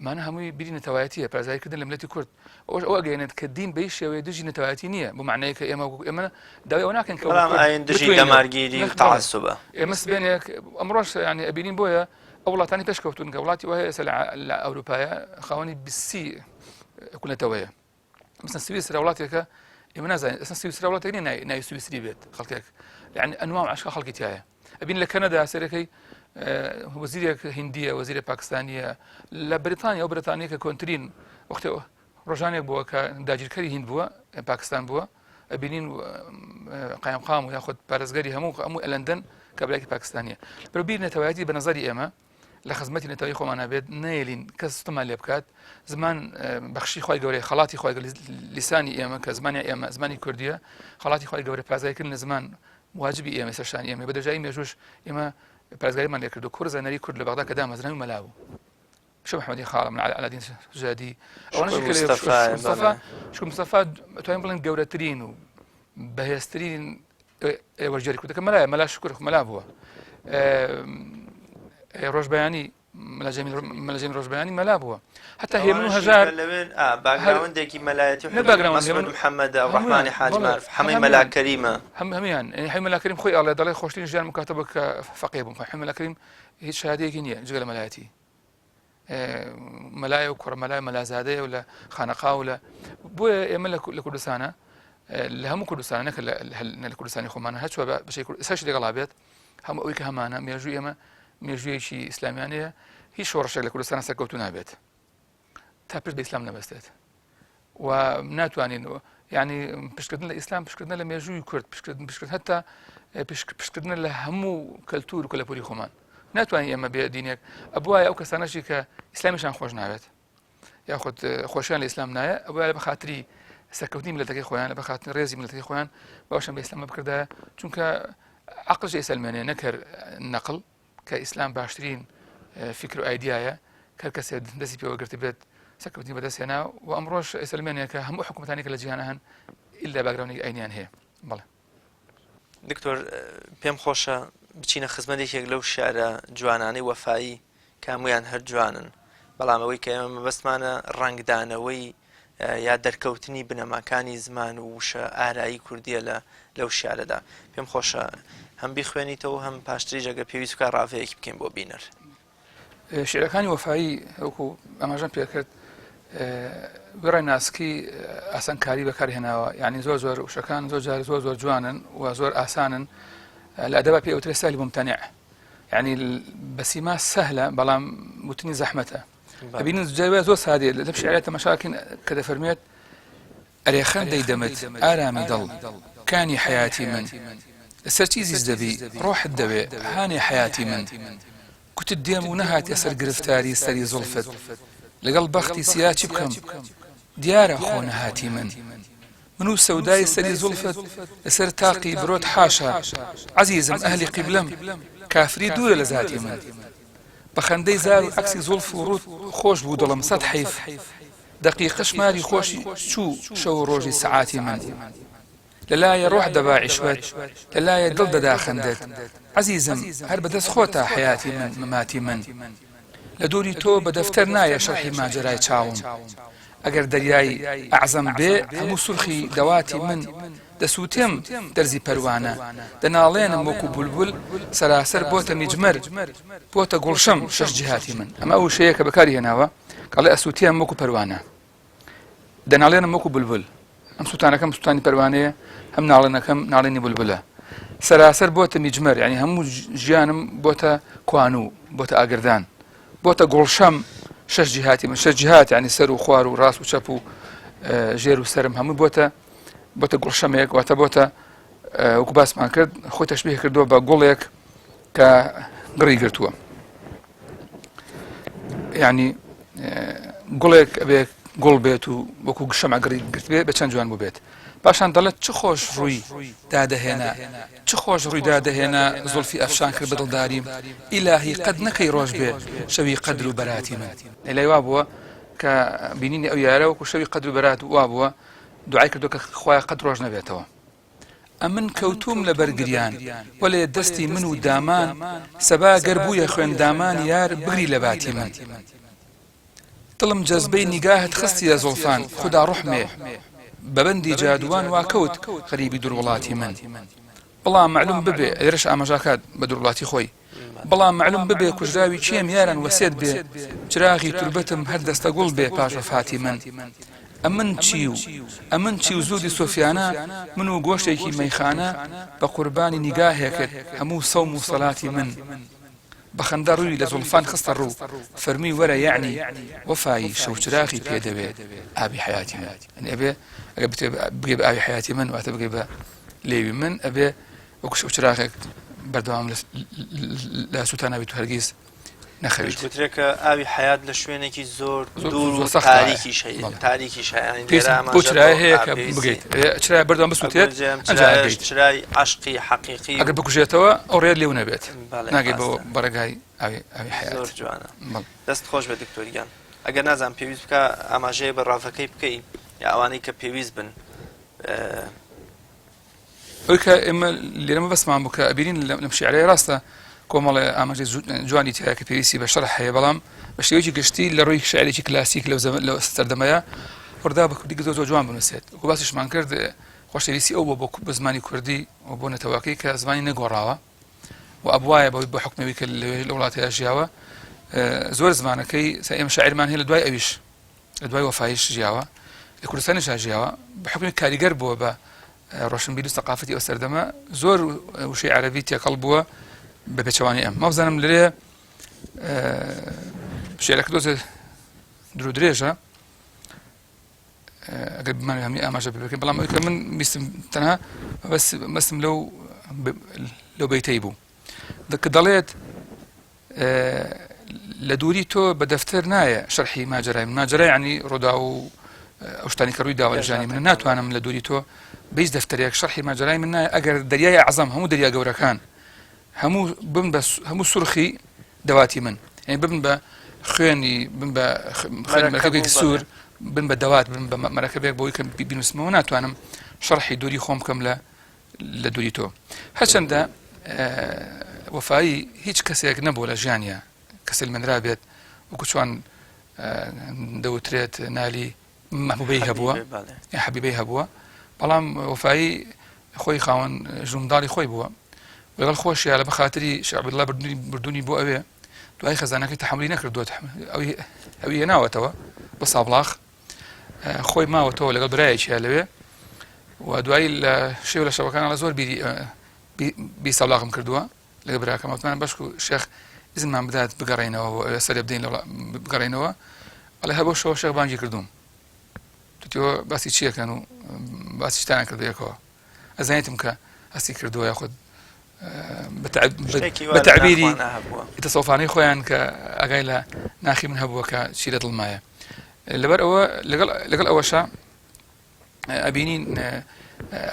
مانە هەمووی بری نەتەوایەتیە پارێزاریکردن لە ملەتی کورد ئەو ئەگەێنێت کە دین بەی شێوەیە دژی نەتەوایەتی نییە بۆ معنەیە کە ئێمە داوای ئەوە ناکەن کە ئاین دژی دەمارگیری و تەعەسوبە ئێمە سبێنێک ئەمڕۆژ ینی ئەبینین بۆیە ئەو وڵاتانی پێشکەوتون کە وڵاتی وایە ئێستا لە ئەوروپایە خاوەنی بیسی حکوومەتەوەیە مثلا سویسرا وڵاتێکە ئێمە نازانین ئەستا سویسرا وڵاتێک نیە ناوی سویسری بێت خەڵکێک یعنی ئەنواع عەشقا خەڵکی تایە ئەبین لە کەنەدا سەرەکەی وەزیرێک هیندیە وەزیرە پاکستانیە لە بریتانیا ئەو بریتانیا کە کۆنترین وەختێ ڕۆژانێک بووە کە داگیرکەری هیند بووە پاکستان بووە ئەبینین قایمقام و یاخود پارێزگەری هەموو لەندەن کە بەلایەکی پاکستانیە بەربیر نەتەوایەتی بە نەزەری ئێمە لە خزمەتی نەتەوەیی خۆمان نابێت نەیەلین کەس ستەمان لێ بکات زمان بەخشی خۆی گەورەی خەڵاتی خۆی لیسانی ئێمە کە زمانی ئێمە زمانی کوردیە خەڵاتی خۆی گەورە پازایکردن لە زمان واجبی ئێمە سەرشانی ئێمە بەدەژایی مێژوش ئێمە پارێزگاریمان لێ کرد و کورد زانەری کورد لە بەغدا کە دامەزراوی مەلاو شو محمدی خاڵم من علادین جادی شو مستەفا توانین بڵێن گەورەترین و بەهێزترین وەرجێری کوردەکە مەلا شکر مەلا بووە ڕۆژبەیانی مەلەجەمی ڕۆژبەیانی مەلا بووە هەتا هێمن و هەژار باگراوندێکی مەلایەتی محەممەد محەممەد ڕەحمانی حاج مارف هەمووی مەلا کەریمە هەمیان هەی مەلا کەریم خۆی ئاڵێ دەڵێ خۆشترین ژیان مکاتەبە کە فەقێ بووم هەی مەلا کەریم هیچ شایەتێکی نییە جگە لە مەلایەتی مەلایە و کوڕمەلای مەلازادەیە و لە خانەقا و لە بۆیە ئێمە لە کوردستانە لە هەموو کوردستانە نەکە لە کوردستانی خۆمانە هەچوە بەشەی سەرش لەگەڵا بێت هەموو ئەوەی کە هەمانە مێژووی ئێمە مێژوویەکی ئیسلامیانەیە هیچ شۆڕشێک لە کوردستانە سەرکەوتو نابێت تا پشت بە ئیسلام نەبەستێت و ناتوانین یعنی پشتکردن لە ئیسلام پشتکردن لە مێژووی کورد پشتکردن هەتا پشتکردن لە هەموو کەلتور و کەلەپوری خۆمان ناتوانین ئێمە بێ دینێک ئەبوایە ئەو کەسانەشی کە ئیسلامیشان خۆش ناوێت یاخود خۆشیان لە ئیسلام نایە ئەوە بە خاتری سەرکەوتنی ملەتەکەی خۆیان لە بە خاتری ڕێزی ملەتەکەی خۆیان باشان بە ئیسلام بکردایە چونکە عەقڵش ئیسلامێنێ نەکرد نەقڵ کە ئیسلام باشترین فکر و ئایدیایە کە کەسێ دەستی پێوە گرتی بێت سەرکەوتنی بەدەستێنا و ئەمڕۆژ ئیسلامێنێ کە هەموو حکومەتانێک لە جیهانە هەن ئیلا باگراونی ئاینیان هەیە بەڵێ دکتۆر پێم خۆشە بچینە خزمەتێکێک لەو شارە جوانانەی وەفایی کامویان هەر جوانن بەڵام ئەوەی کە ئێمە مەبەستمانە ڕنگدانەوەی یا دەرکەوتنی بنەماکانی زمان و وشە ئارایی کوردیە لەو شارەدا پێم خۆشە هەم بیخوێنیتەوە هەم پاشتریش ئەگەر پێویست بکە ڕاوەیەکی بکەین بۆ بینەر شعرەکانی وەفایی وەکو ئەماژەم پێکرد گۆڕای ناسکی ئاسانکاری بەکارهێناوە یعنی زۆر وشەکان زۆر جوانن و زۆر ئاسانن لە ئەدەبا پێ ئەوترێ سالی ممتەنع یعنی بەسیما سەهلە بەڵام وتنی زەحمەتە ئەبینن جاوێ زۆر سادێ لە شعرە تەماشاکەین کە دەفەرمێت ئەرێ خەندەی دەمت ئارامی دڵ کانی حیاتی من لەسەر چیزیش دەبی ڕۆحت دەوێ هانی حیاتی من کوتت دێم و نەهاتێ سەر گرفتاری سەری زوڵفت لەگەڵ بەختی سیاچی بکەم دیارە خۆ نەهاتی من و سەودای سەری زوڵفت لەسەر تاقی برۆت حاشا عەزیزم ئەهلی قیبلەم کافری دوورە لە ذاتی من بە خەندەی زار و عەکسی زوڵف و ڕوت خۆش بوو دڵم سەد حەیف دەقیقە شماری خۆشی چوو شەو و ڕۆژی سەعاتی من لەلایە ڕۆح دەبا عیشوەت لەلایە دڵ دەدا خەندت عەزیزم هەر بەدەست خۆتە حەیاتی من مماتی من لە دووری تۆ بە دەفتەر نایە شەرحی ماجەرای چاوم ئەگەر دەریای ئەعزەم بێ هەموو سورخی دەواتی من دەسووتێم دەرزی پەروانە دەناڵێنم وەکو بولبول سەراسەر بۆتە میجمەر بۆتە گوڵشەم شەش جیهاتی من ئەمە ئەو شەیە کە بەکاری هێناوە کەڵێ ئەسووتێم وەکو پەروانە دەناڵێنم وەکو بولبول ئەم سووتانەکەم سووتانی پەروانەیە هەم ناڵێنەکەم ناڵێنی بولبولە سەراسەر بۆتە میجمەر یعنی هەموو ژیانم بۆتە کوانوو بۆتە ئاگردان بۆتە گوڵشەم شەش جیهاتی من شەش جیهات یعنی سەر و خوار و ڕاست و چەپ و ژێر و سرم هەموو بۆتە گوڵشەمێک واتە بۆتە وەکو باسمان کرد خۆی تەشبیه کردووە بە گوڵێک کە گڕی گرتووە یعنی گوڵێک ئەبێ گوڵ بێت و وەکو شەمع گڕی گرت بێت بە چەند جوان بوو بێت پاشان دەڵێت چ خۆش ڕووی دادەهێنا چ خۆش ڕووی دادەهێنا زوڵفی ئەفشان کرد بە دڵداریم ئیلاهی قەد نەکەی ڕۆژ بێ شەوی قەدر و بەراتی من لای وا بووە کە بینینی ئەو یارە وەکو شەوی قەدر و بەرات وا بووە دوعای کردو کە خۆی قەد ڕۆژ نەبێتەوە ئەمن کەوتوم لە بەرگریان وەلێ دەستی من و دامان سەبا گەر بوویە خوێندامان یار بگری لە باتی من دڵم جەزبەی نیگاهت خستیە زۆڵفان خدا ڕوحمێ بەبەندی جادوان واکەوت غەریبی دووڕوڵاتی من بەڵام معلوم ببێ ئێرەش ئاماژاکات بە دووڕوڵاتی خۆی بەڵام معلوم ببێ کوژراوی چێم یاران وەسێت بێ چراغی توربەتم هەر دەستە گوڵ بێ پاش وەفاتی من ئەمن چی و زودی سۆفیانە من و گۆشتێکی مەیخانە بە قوربانی نیگاهێکت هەموو سەوم و سەڵاتی من بەخەندە ڕووی لە زولفان خستە ڕوو فەرمی وەرە یعنی وەفایی شەوچراغی پێدەوێت ئابی حیاتی من ئەبێ ئەگە بگێ بە ئاوی حیاتی من واتە بگێ بە لێوی من ئەبێ وەکو شەوچراغێک بەردەوام لە سووتانەبێت و هەرگیز نەخەویت گوترێکە ئاوی حیات لە شوێنێکی زۆر دوور و تاریکی شایانی بۆ چرای هەیە کە بگەیت چرای بەردەوام بسووتێت چرای عاشقی حەقیقی ئەگەر بکوژێتەوە ئەو ڕێت لێو نەبێت ناگەی بۆ بەڕێگای ئاوی حیات زۆر جوانە دەست خۆش بە دکتۆریان ئەگەر نازان پێویست بکە ئاماژەیە بە ڕافەکەی بکەی یا ئەوانەی کە پێویست بن ئەوی کە ئێمە لێرەمە بەسمان بوو کە ئەبینین لەم شیعرەیە ڕاستە کۆمەڵێ ئاماژەی جوانی تایە کە پێویستی بە شەرح هەیە بەڵام بە شێوەیەکی گشتی لە ڕووی شاعرێکی کلاسیک لەو سەردەمەیە ڕدا بە کوردی زۆر جوان بنووسێت وەکو باسیشمان کرد خۆشەویستی ئەو بۆ زمانی کوردی و بۆ نەتەواکەی کە زمانی نەگۆڕاوە و ئەبوایە بە حکمەوەی کە لە وڵاتەیە ژیاوە زۆر زمانەکەی ئێمە شاعرمان هەیە لە دوای ئەویش لە دوای وەفایش ژیاوە لە کوردستانیش ژیاوە بە حکمی کاریگەر بووە بە ڕۆشنبیری و سەقافەتی ئەو سەردەمە زۆر وشەی عەرەبی تێکەڵ بووە بە پێچەوانی ئەم مەبزانم لێرێ شێعرەکە دۆزێ درێژە ئەگەر بمانێ هەمووی ئاماژە بکەین بەڵام ئەوەی کە من بیستم تەنها مەستم لەو بەیتەی بوو کە دەڵێت لە دووری تۆ بە دەفتەر نایە شەرحی ماجەرای من ماجەرای عنی ڕۆدا و ئەو شتانی کە ڕووی داوە لە ژیانی من ناتوانم لە دووری تۆ بیست دەفتەرێک شەرحی ماجەرای من نایە ئەگەر دەریای عەزەم هەموو دەریا گەورەکان هەموو سورخی دەواتی من یعنی ببن بە خوێنی بن بە مەرکەبێکی سوور بن بە دەوات بن بە مەرەکەبێک بۆی کە بینوسمەوە ناتوانم شەرحی دووری خۆم بکەم لە دووری تۆ هەرچەندە وەفایی هیچ کەسێک نەبوو لە ژیانیە کەسێک منرا بێت وەکو چۆن دەوترێت نالی محبوبەی هەبووە یا حەبیبەی هەبووە بەڵام وەفایی خۆی خاوەن ژونداڵی خۆی بووە وەڵ خۆشیە لە بەخاتری شێخ عەبدوڵڵا بردوونی بۆ ئەوێ دوای خەزانەکەی تەحملی نەکردووە ئەوی هێناوەتەوە بە سابڵاغ خۆی ماوەتەوە لەگەڵ برایەکیە لەوێ و دوایی لە شێو لە شەوەکانە زۆر بی سابڵاغم کردووە لەگە براکەم وتمان بەشک و شێخ ئیزنمان بدات بگەڕێنەوە سەرێ بدەین بگەڕێنەوە ئەڵێ هەر بۆ شەوە شێخ بانگی کردووم تۆ باسی چیەکەن و باسی شتانە کردویەکەوە ئەزانیتم کە هەستی کردووە یاخود بەتعبیری تەسەوفانەی خۆیان کە ئەگای لە ناخی من هەبووە کە چی لە دڵمایە لەبەر ئەوە لەگەڵ ئەوەشە ئەبینین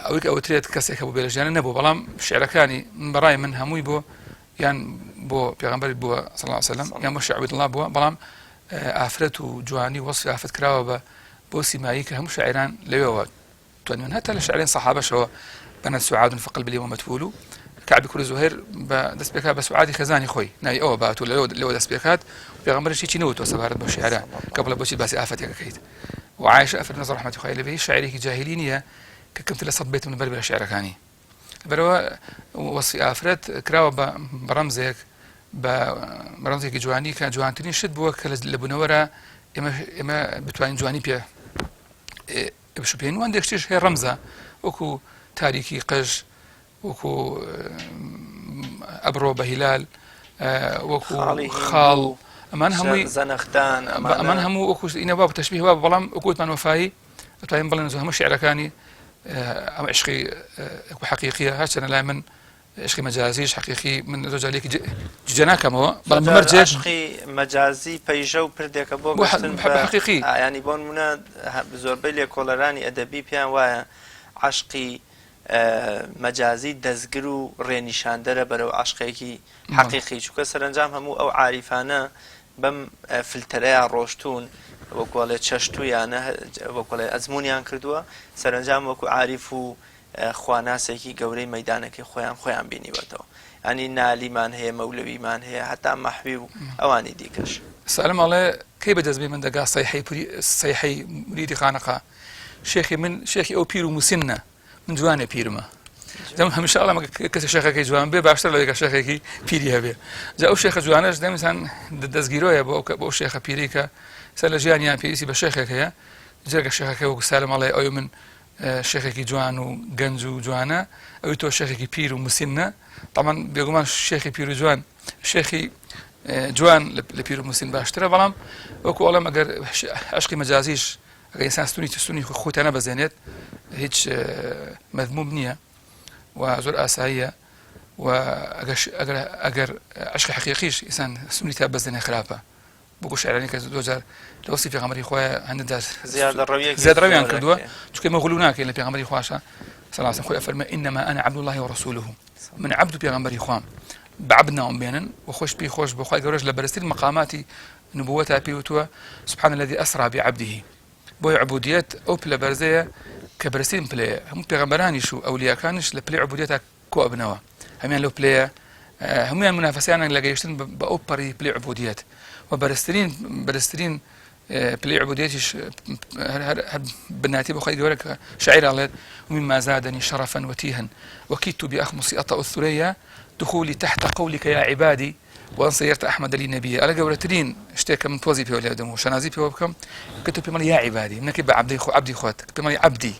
ئەوەی کە ئەوترێت کەسێک هەبوو بێ لە ژیانە نەبوو بەڵام شێعرەکانی بەڕای من هەمووی بۆ یان بۆ پێغەمبەر بووە صلی الله علیه وسلم یان بۆ شێخ عەبدوڵڵا بووە بەڵام ئافرەت و جوانی وەصفی ئافرەت کراوە بۆ سیمایی کە هەموو شاعران لەوێەوە توانیان هەتا لە شاعرین سەحابەشەوە بەنە سوعاد فقلب لي ومدفول كعب كل زهير دەست پێکات بە سوعادی خەزانی خۆی ناوی ئەوە باتوو لەوە دەست پێکات پێغەمبەرش هیچی نەوتوە سەبارەت بۆ شیعرە کە بڵێ بۆچی باسی ئافەتێکەکەیت وعایشە ئەفرەت ڕەحمەتی خوای لێ بێ شاعرێکی جاهیلی نییە کە کەمتر لە 100 بێت من بەر شیعرەکانی بەرەوە وەصفی ئافرەت کراوە بە ڕەمزێک بە ڕەمزێکی جوانی کە جوانترین شت بووە کە لە بوونەوەرە ئێمە بتوانین جوانی پێ بشوپێن وان دێکشتیش هەیە ڕەمزە وەکو تاریکی قژ وەکو ئەبرۆ بە هیلال وەکو خاڵ ئەمان هەمووی زەنەختان ئەمان هەموو وەکو ئینە با تەشبیه وا بەڵام وەکوتمان وەفایی دەتوانین بڵێن هەموو شیعرەکانی ئەم عشقی حەقیقیە هەرچەنە لای من عشقی مەجازیش حەقیقی من زۆرجارێکی جێ ناکەمەوە بەڵام مەرجێک عشقی مەجازی پەیژە و پردێکە بۆ گەشتن حەقیقی ینی بۆ نمونە زۆربەی لێکۆڵەرانی ئەدەبی پێیان وایە عشقی مەجازی دەستگر و ڕێنیشاندەرە بەرەو عشقێکی حەقیقی چووکە سەرنجام هەموو ئەو عاریفانە بەم فلتەرەیە ڕۆشتون وەکوڵێ چەشتویانە وەکوڵێ ئەزمونیان کردووە سەرنجام وەکو عاریف و خواناسێکی گەورەی مەیدانەکەی خۆیان بینیوەتەوە ئەنی نالیمان هەیە مەولەویمان هەیە هەتا مەحوی و ئەوانی دیکەش سالم ئەڵێ کەی بەدەستبێ من دەگا سەیحەی مریدی خانەقا شێخی ئەو پیر و موسنە من جوانێ پیرمە دەم هەمیشە ئەڵام کەسە شێخەکەی جوان بێ باشتر لەوەی کە شێخێکی پیری هەبێ جا ئەو شێخە جوانەش دەمسان دەستگیرۆیە بۆ شێخە پیری کە سەر لە ژیانیان پێویستی بە شێخێک هەیە جێگە شێخەکە وەکو سالم ئەڵێ ئەوی من شێخێکی جوان و گەنج و جوانە ئەوی تۆ شێخێکی پیر و موسنە تەمان بێگومان شێخی پیر و جوان شێخی جوان لە پیر و موسین باشترە بەڵام وەکو ئەڵێم ئەگەر عشقی مەجازیش ئەگەر ئینسان سنووری خۆتە نەبەزێنێت هیچ مەذموم نییە و زۆر ئاساییە و ئەگەر عشقی حەقیقیش ئینسان سنووری تا بەزێنێ خراپە بۆ شاعرانی کە زۆر لە وەسی پێغەمبەری خۆیان هەندێک زیادڕەویان کردووە چونکە ئێمە غلو ناکەین لە پێغەمبەری خواشە صلی الله عليه وسلم فەرمە إنما أنا عبد الله ورسوله من عبد پێغەمبەری خوام بعبد ناوم بێنن و خۆش پێی خۆش بۆ خۆی گەورەش لە بەرزترین مقاماتی نبوەتا پێوتووە سبحان الذي أسرى بعبده بۆی عبودیەت ئەو پلە بەرزەیە کە بەرزترین پلەیە هەموو پێغەمبەرانیش و ئەولیاکانش لە پلەی عبودیەتا کۆ ئەبنەوە هەمیان لەو پلەیە هەمویان منافەسیانن لە گەیشتن بە ئەو پەڕی پلەی عبودیەت و بەرزترین پلەی عبودیەتیش هەر بناتی بۆ خۆی گەورە کە شاعیر ئەڵێت ومما زادني شرفا وتيها وكدت بأخمص أطأ الثريا دخولي تحت قولك يا عبادي وأن صيرت أحمد لي نبيا ألا قولترين اشتكى من توزي في ولادهم وشنازي في وبكم كتب بمالي يا عبادي منك عبدي خواتك بمالي عبدي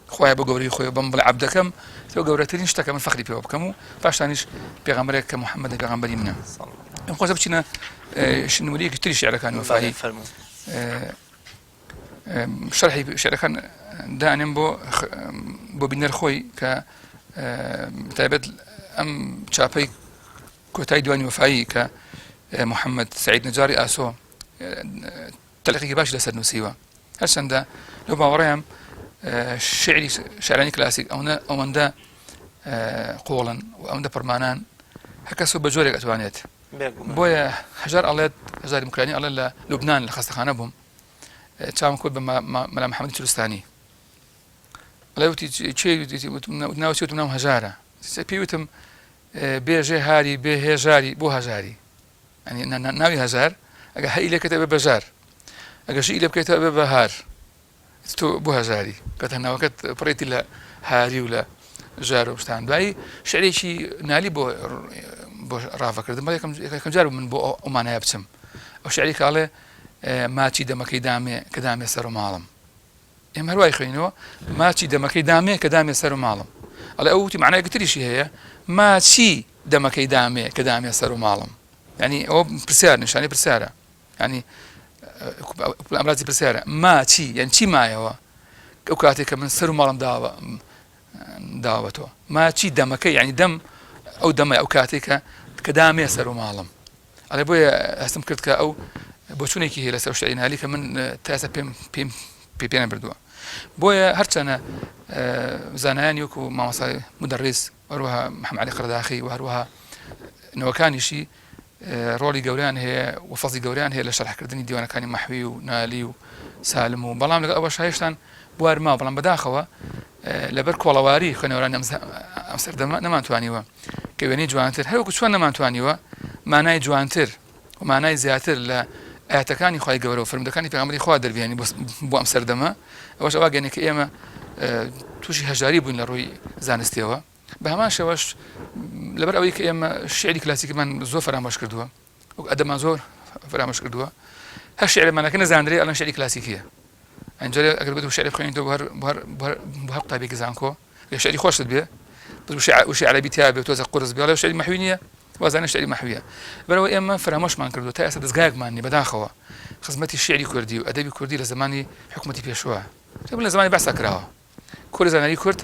خويا بقولي خويا بمبل عبدكم تو قولترين اشتكى من فخري في وبكم فاشتانيش بيغمرك كمحمد بيغمبري منا نقول بتشنا شنو ليك تري شعر كان وفاي شرحي شعر كان دانم بو بنر خوي ك تابت ام چاپی کوتای دیوانی وفایی کە محەممەد سعید نجاری ئاسۆ تەلقێکی باش لەسەر نووسیوە هەرچەندە لەو باوەڕێم شعرانی کلاسیک ئەوەندە قۆڵن و ئەوەندە پڕمانان هەکەس بە جۆرێک ئەتوانێت بۆیە هەژار ئەڵێت هەژاری مکرانی ئەڵێ لە لوبنان لە خەستەخانە بووم چاوم کورد بە مەلا محەممەدی چلستانی ئەڵێ وتی ناوچێت ناو هەژارە پێوتم بێژێ هاری بێ هێژاری بۆ هەژاری ناوی هەژار ئەگە هەی لێکەتە بە بەژار ئەگەشی لێ بکەیتەوە بێ بەهار تۆ بۆ هەژاری کە هەناوەکەت پڕێتی لە هاری و لە ژار و شتان دوایی شعرێکی نالی بۆ ڕافەکردن بە یەکەم جار من بۆ ئەومانایە بچم ئەو شعری کاڵێ ماچی دەمەکەی دامێ کە دامێ سەر و ماڵم ئێمە هەروای خوێنەوە ماچی دەمەکەی دامێ کە دامێ سەر و ماڵم ئەڵێ ئەو وتی معنای تریشی هەیە ماچی دەمەکەی دامێ کە دامێ سەر و ماڵم ینی ئەوە پرسیار نیشانی پرسیارە ینی ئەمراجی پرسیارە ماچی یان چی مایەوە ئەو کاتێک کە من سەر و ماڵم داوە تۆ ماچی دەمەکەی ینی دەم ئەو دەمە ئەو کاتێک کە دامێ سەر و ماڵم ئەڵێ بۆیە هەستم کرد کە ئەو بۆچوونێکی هەیە لەسەر شعری نالی کە من تاسە پێم پێ نەبردووە بۆیە هەرچەنە زانایانی وەکو مامۆستای مدەڕیس هەروەها محەممەد عەلی قەرداخی و هەروەها نەوەکانیشی ڕۆڵی گەوریان هەیە و فەزی گەوریان هەیە لە شەرحکردنی دیوانەکانی مەحوی و نالی و سالم و بەڵام لەگەڵ ئەوە شایشتان بوارما بەڵام بەداخەوە لەبەر کۆڵەواری خوێنەوەرانی ئەم سەردەمە نەمانتوانیوە کە وێنەی جوانتر هەروەکو چۆن نەمانتوانیوە مانای جوانتر و مانای زیاتر لە ئاەتەکانی خوای گەورە و فەرمودەکانی پێغەمبەری خوا دەربێنی بۆ ئەم سەردەمە ئەوەش ئەوە گەنێ کە ئێمە تووشی هەژاری بووین لە ڕووی زانستیەوە بە هەمان شێوەش لەبەر ئەوەی کە ئێمە شعری کلاسیکمان زۆر فەرامۆش کردووە ئەدەمان زۆر فەرامۆش کردووە هەر شعرمانەکە نەزاندرێ ئەڵەن شعری کلاسیکیە ئەنجا ئەگەر بێت شعری خوێنیتەوە بۆ هەر قوتابێکی زانکۆ شعری خۆشت بێ وشی عەرەبی تیا بێ تۆزە قورس بێ شعری مەحوی نییە وازانە شعری مەحویە بەرەوە ئێمە فرامۆشمان کردو تا ئێستا دەستگایەکمانی بەداخەوە خزمەتی شعری کوردی و ئەدەبی کوردی لە زمانی حکومەتی پێشوە لە زمانی باسا کراوە کوردی زانایی کورد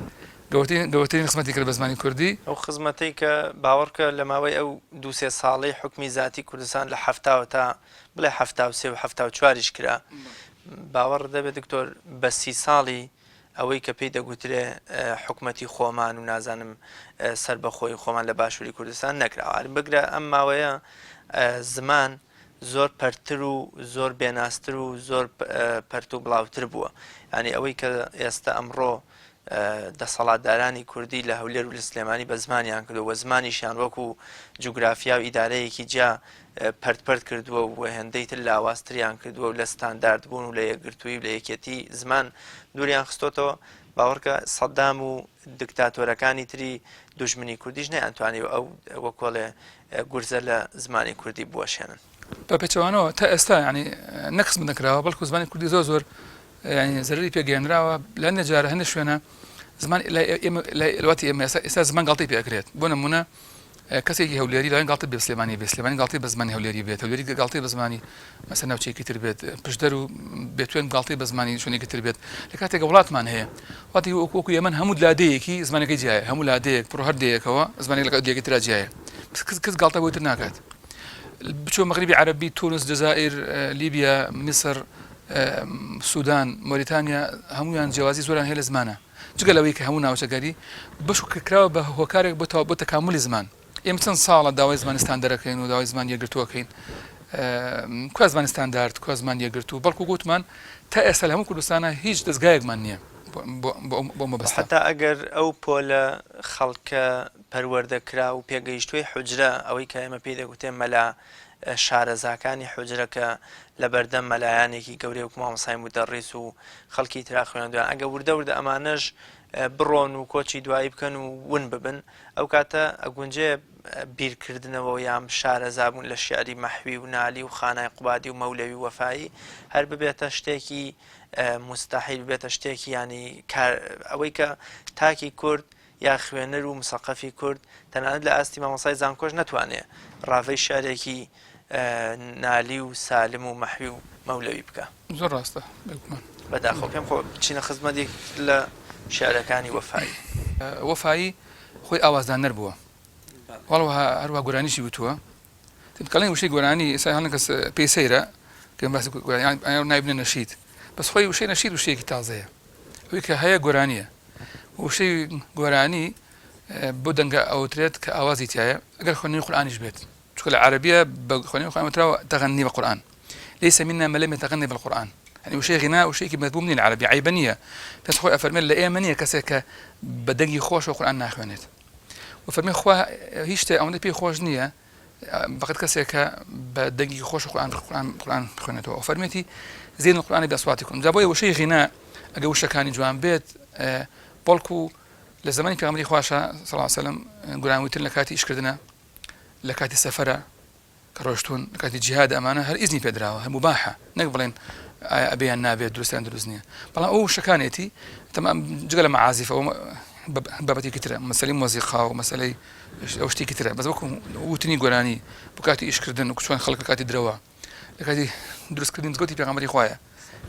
گەورەترین خزمەتی کرد بە زمانی کوردی ئەو خزمەتەی کە باوەڕکە لە ماوەی ئەو دووسێ ساڵەی حکمی ذاتی کوردستان لە هەفتاوە تا بڵێ 73 و 74 کرا باوەڕ دەبێت دکتۆر بە 30 ساڵی ئەوەی کە پێی دەگوترێ حکومەتی خۆمان و نازانم سەر بەخۆی خۆمان لە باشووری کوردستان نەکراوە بگرە ئەم ماوەیە زمان زۆر پەرتر و زۆر بێناستر و زۆر پەرت و بڵاوتر بووە ینی ئەوەی کە ئێستا ئەمڕۆ دەسەڵاتدارانی کوردی لە هەولێر و لە سلێمانی بە زمانیان کردو و زمانیشیان وەکو جوگرافیا و ئیدارەیەکی جا پەرت کردووە و هێندەی تر لە ئاواستریان کردووە و لە ستاندارد بوون و لە یەکگرتووی و لە یەکێتی زمان دووریان خستۆتەوە باوەڕکە سەدام و دکتاتۆرەکانی تری دوژمنی کوردیش نەیانتوانێت ئەو وەکۆڵێ گورزە لە زمانی کوردی بوەشێنن بە پێچەوانەوە تا ئێستا ینی نەقسم نەکراوە بەڵکو زمانی کوردی زۆر ینی زەرری پێگەێنراوە لە نەجارە هەندێک شوێنە زمان لەواتی ئێمە ئێستا زمان گاڵتەی پێکرێت بۆ نمونە کەسێکی هەولێری لەوان گاڵتە بێ سلێمانی بێ سلێمانی گاڵتەی بە زمانی هەولێری بێت هەولێری گاڵتەی بە زمانی مەسەن ناوچەیەکی تر بێت پشدەر و بێتوێن گاڵتەی بە زمانی شوێنێکی تر بێت لە کاتێک وڵاتمان هەیە واتی وەکو ئێمە هەموو لادەیەکی زمانەکەی جیایە هەموو لادەیەک پڕ هەردەیەکەوە زمانی لە دیەکەی ترا جیایە کەس گاڵتە بۆی تر ناکات بچۆ مەغریبی عەرەبی تونس جەزائیر لیبیا میسر سوودان مۆریتانیا هەمویان جیاوازی زۆران هەیە لە زمانە جگە لەوەی کە هەموو ناوچەگەری بەش کراوە بە هۆکارێک بۆ تەکاملی زمان ئێمە چەند ساڵە داوای زمانستان دەرەکەین و داوای زمان یەکگرتووەکەین کو زمانستاندارد کو زمان یەکگرتوو بەڵکو گوتمان تا ئێستا لە هەموو کوردستانە هیچ دەستگایەکمان نییە بۆ مەبەستا حتا ئەگەر ئەو پۆلە خەڵکە پەروەردەکرا و پێگەیشتووی حوجرە ئەوەی کە ئێمە پێی دەگوتێن مەلا شارەزاکانی حوجرەکە لە بەردەم مەلایانێکی گەورەی وەکو مامۆسای مودەڕیس و خەڵکی ترا خوێندویان ئەگە وردە ئەمانەش بڕۆن و کۆچی دوایی بکەن و ون ببن ئەو کاتە ئەگونجێ بیرکردنەوە یام شارەزابوون لە شیعری مەحوی و نالی و خانای قوبادی و مەولەوی وەفایی هەر ببێتە شتێکی مستحیل بێتە شتێکی ینی ئەوەی کە تاکی کورد یا خوێنەر و مسەقەفی کورد تەنانەت لە ئاستی مامۆسای زانکۆش نەتوانێت ڕاوەی شارێکی نالی و سالم و مەحوی و مەولەوی بکە زۆر ڕاستە بەداخۆ پێم خۆ بچینە خزمەتێک لە شارەکانی وەفایی خۆی ئاوازدانەر بووە وەڵەوە هەروە گۆرانیشی وتووە تکەڵێن وشەی گۆرانی ئێستا هەڵ کەس پێی سەیرە کە باسی نایبنە نەشید بەس خۆی وشەی نەشید وشەیەکی تازەیە ئەوەی کە هەیە گۆرانیە وشەی گۆرانی بۆ دەنگە ئەوترێت کە ئاوازی تایە ئەگەر خوێنی قورئانیش بێت چونکە لە عەرەبیە بە خوێنی قورئان وتراوە تەغەنی بالقورئان ليس منا من لم يتغني بالقرآن يعني وشي غناء وشي كي مذموم من العربي عيبانية بس خوي أفرمي لأيمانية كسك بدقي خوش وقرآن ناخوانيت وفرمي خوا هيشتا أو نبي خوش نية فقط كسك بدقي خوش وقرآن خوانيت وفرميتي زين القرآن بأصواتكم زابوي وشي غناء أجا وش كان جوان بيت بولكو لزمان في عمري خواشة صلى الله عليه وسلم قرآن ويتن لكاتي إشكردنا لكاتي سفرة كروشتون لكاتي جهاد أمانة هل إذني بيدراوة هل مباحة نقبلين أبيان نابية درستان دروزنية بلا أو شكانيتي تمام جقل معازف أو بابتي كتيرة مسألة موسيقى ومسألة أو شتي كتيرة بس بكون وتني قراني بكاتي إشكردن وكشوان خلق كاتي دروا لكاتي دروس كردين تقولي في عمري خوايا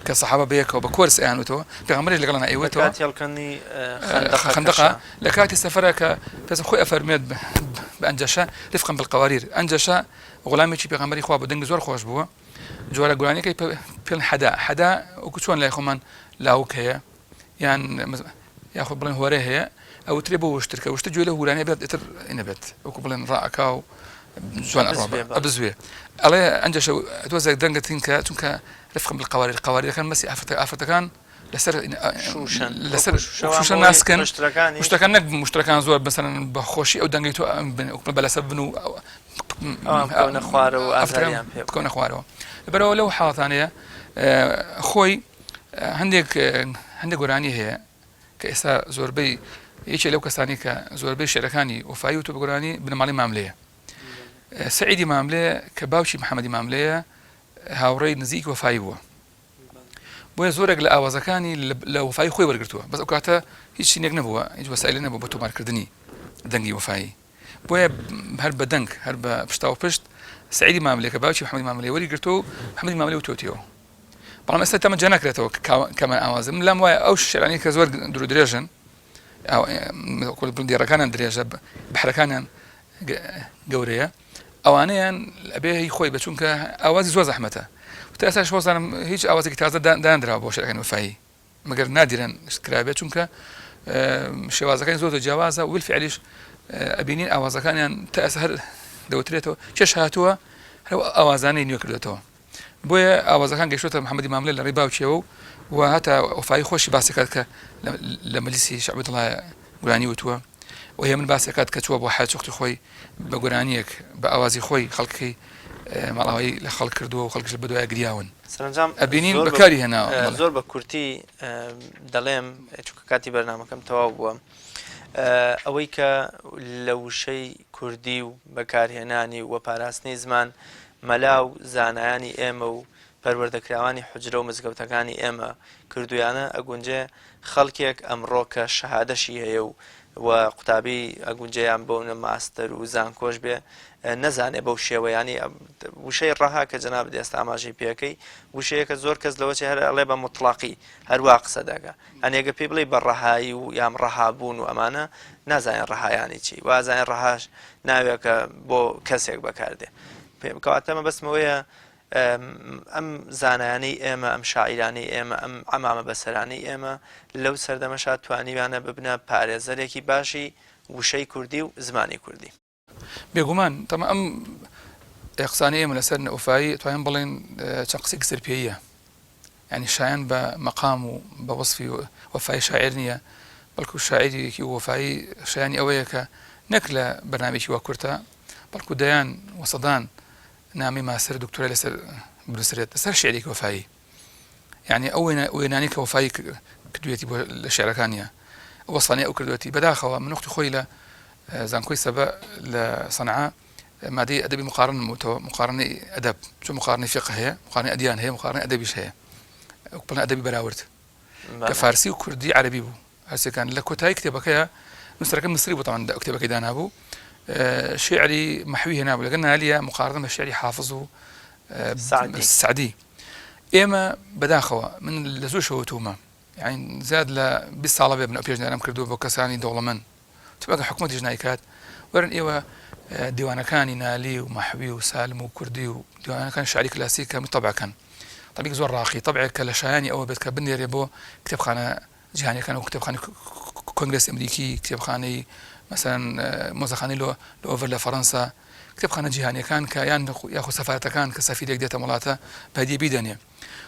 كصحابة بيك وبكورس يعني وتو في عمري اللي قالنا أيوة تو لكاتي الكني خندقة لكاتي سفرك بس خوي أفرميد بأنجشة رفقا بالقوارير أنجشة غلامي شي بيغمري خوا بدنگ زور خوش بوا جوارا قراني كي بين حدا وكشوان لا يخمن لاوكيا يعني ياخذ بلين هوريه هي او تريبو واشتركه واشتجوا له وراني بيت اتر انبت وكبلين راكاو جوان الرابع ابزويه الله انجش توزع دنگتينكا تونكا رفقا بالقوارير القوارير كان مسي افرت كان شوشن الناس كان مشتركان زور مثلا بخوشي او دنگيتو بلا سبنو كون خوارو افريان كون خوارو برو لو حاله ثانيه خوي عندك قراني هي كإسا زوربي يجي لو كساني كزوربي شركاني وفايوتو بقراني بن مالي معاملية سعيدي معاملية كباوشي محمدي معاملية هاوري نزيك وفايبوا بويا زورك لأوازكاني لو فاي خوي ورقرتوا بس أوقاتها هيك شيء نبوا يجوا وسائل نبوا بتو ماركردني دنجي وفاي بويا هرب دنك هرب بشتاو بشت سعيدي معاملية كباوشي محمدي معاملية ورقرتوا محمدي معاملية وتوتيو بەڵام ئێستا تەمە جا نەکرێتەوە کەمان ئاوازم لەم وایە ئەو شعرانی کە زۆر دوور درێژن دیێڕەکانیان درێژە بەحرەکانیان گەورەیە ئەوانەیان ئەبێ هی خۆی بە چونکە ئاوازی زۆر زەحمەتە تا ئێستا شۆزانم هیچ ئاوازێکی تازە دانراوە بۆ شعرەکانی وفایی مەگەر نادیرن کرابێت چونکە شێوازەکانی زۆر جیاوازە و بالفعلیش ئەبینین ئاوازەکانیان تا ئێستا هەر دەوترێتەوە چێش هاتووە هەر ئاوازانەی نوێ کردوێتەوە بۆیە ئاوازەکان گەیشتۆتە محەممەدی ماملێ لە ڕێی باوچیەوە و و هەتا وەفای خۆشی باسەکات کە لە مەجلیسی شەعبی دڵایە گورانی وتووە و هێ من باسەکات کە چووە بۆ حاجوختی خۆی بە گورانیەک بە ئاوازی خۆی خەڵکی ماڵاوی لە خەڵک کردووە و خەڵکش بە دوای گریاون سەرنجام ئەبینین بەکاری هێنا زۆر بە کورتی دەڵێم چونکە کاتی بەرنامەکەم تەواو بووە ئەوەی کە لە وشەی کوردی و بەکارهێنانی و پاراستنی زمان مەلا و زانایانی ئێمە و پەروەردەکراوانی حوجرە و مزگەوتەکانی ئێمە کردویانە ئەگونجێ خەڵکێک ئەمڕۆ کە شەهادەشی هەیە و قوتابی ئەگونجەیان بۆنە ماستەر و زانکۆش بێ نەزانێ بەو شێوەیانی وشەی ڕەها کە جەناب ئێستا ئاماژەی پێەکەی وشەیە کە زۆر کەس لەوەی هەر ئەڵێ بە مطلقی هەروە قسە دەگا ئەنێگە پێی بڵێ بە ڕەهایی و یام ڕەهابوون و ئەمانە نازانێن ڕەهایانی چی وازانێن ڕەهاش ناوێکە بۆ کەسێک بەکاردێ پێم کەواتەمە بەسمەوەیە ئەم زانایانەی ئێمە ئەم شاعیرانی ئێمە ئەم ئەمامە بەسەرانی ئێمە لەو سەردەمەشا توانیوانە ببنە پارێزەرێکی باشی وشەی کوردی و زمانی کوردی بێگومان تەمە ئەم قسانەی ئێمە لەسەر ئۆفایی توانین بڵێن چەند قسێک سەرپێیە ینی شایان بە مەقام و بە وەصفی وەفای شاعر نییە بەڵکو شاعیرێکی وەفایی شایانی ئەوەیە کە نەک لە بەرنامێکی وا کورتە بەڵکو دەیان وەسەدان نامی ماسەر دکتۆرە لەسەر بنووسرێت لەسەر شعرێکی وەفایی یعنی ئەو وێنانی کە وەفایی کردوێتی بۆ لە شعرەکانیە وەسانەی ئەو کردوێتی بەداخەوە من وەختی خۆی لە زانکۆی سەبە لە سەنعا مادەی ئەدەبی مقارن بووتەوە مقارنەی ئەدەب چۆن مقارنەی فقه هەیە مقارنەی ئەدیان هەیە مقارنەی ئەدەبیش هەیە بڵێن ئەدەبی بەراورد کە فارسی و کوردی عەرەبی بوو هەرسێکان لە کۆتایی کتێبەکەیە نووسەرەکە مصری بوو طبعا کتێبەکەی دانابوو شعری محوی هێنابوو لەگەڵ نالیە مقارنە بە شعری حافظ و سعدی ئێمە بەداخەوە من لە زۆر شەوتومە یعنی زیاد لە 20 ساڵە بێ بنەوە پێشنیارم کردووە بۆ کەسانی دەوڵەمەند تبقى حکومەتیش نایکات وەرن ئێوە دیوانەکانی نالی و محوی و سالم و کوردی و دیوانەکان شعری کلاسیکە طبعەکەن طبیق زۆر ڕاقی طبعێک کە لە شایانی ئەوە بێت کە بنێرێ بۆ کتێبخانە جیهانیەکان و کتێبخانەی کۆنگرێس ئەمریکی کتێبخانەی مثلا مۆزەخانەی لۆڤەر لە فەڕەنسا کتێبخانە جیهانیەکان کە یاخۆ سەفارەتەکان کە سەفیرێک دێتە وڵاتە بەهدیە بیدەنێ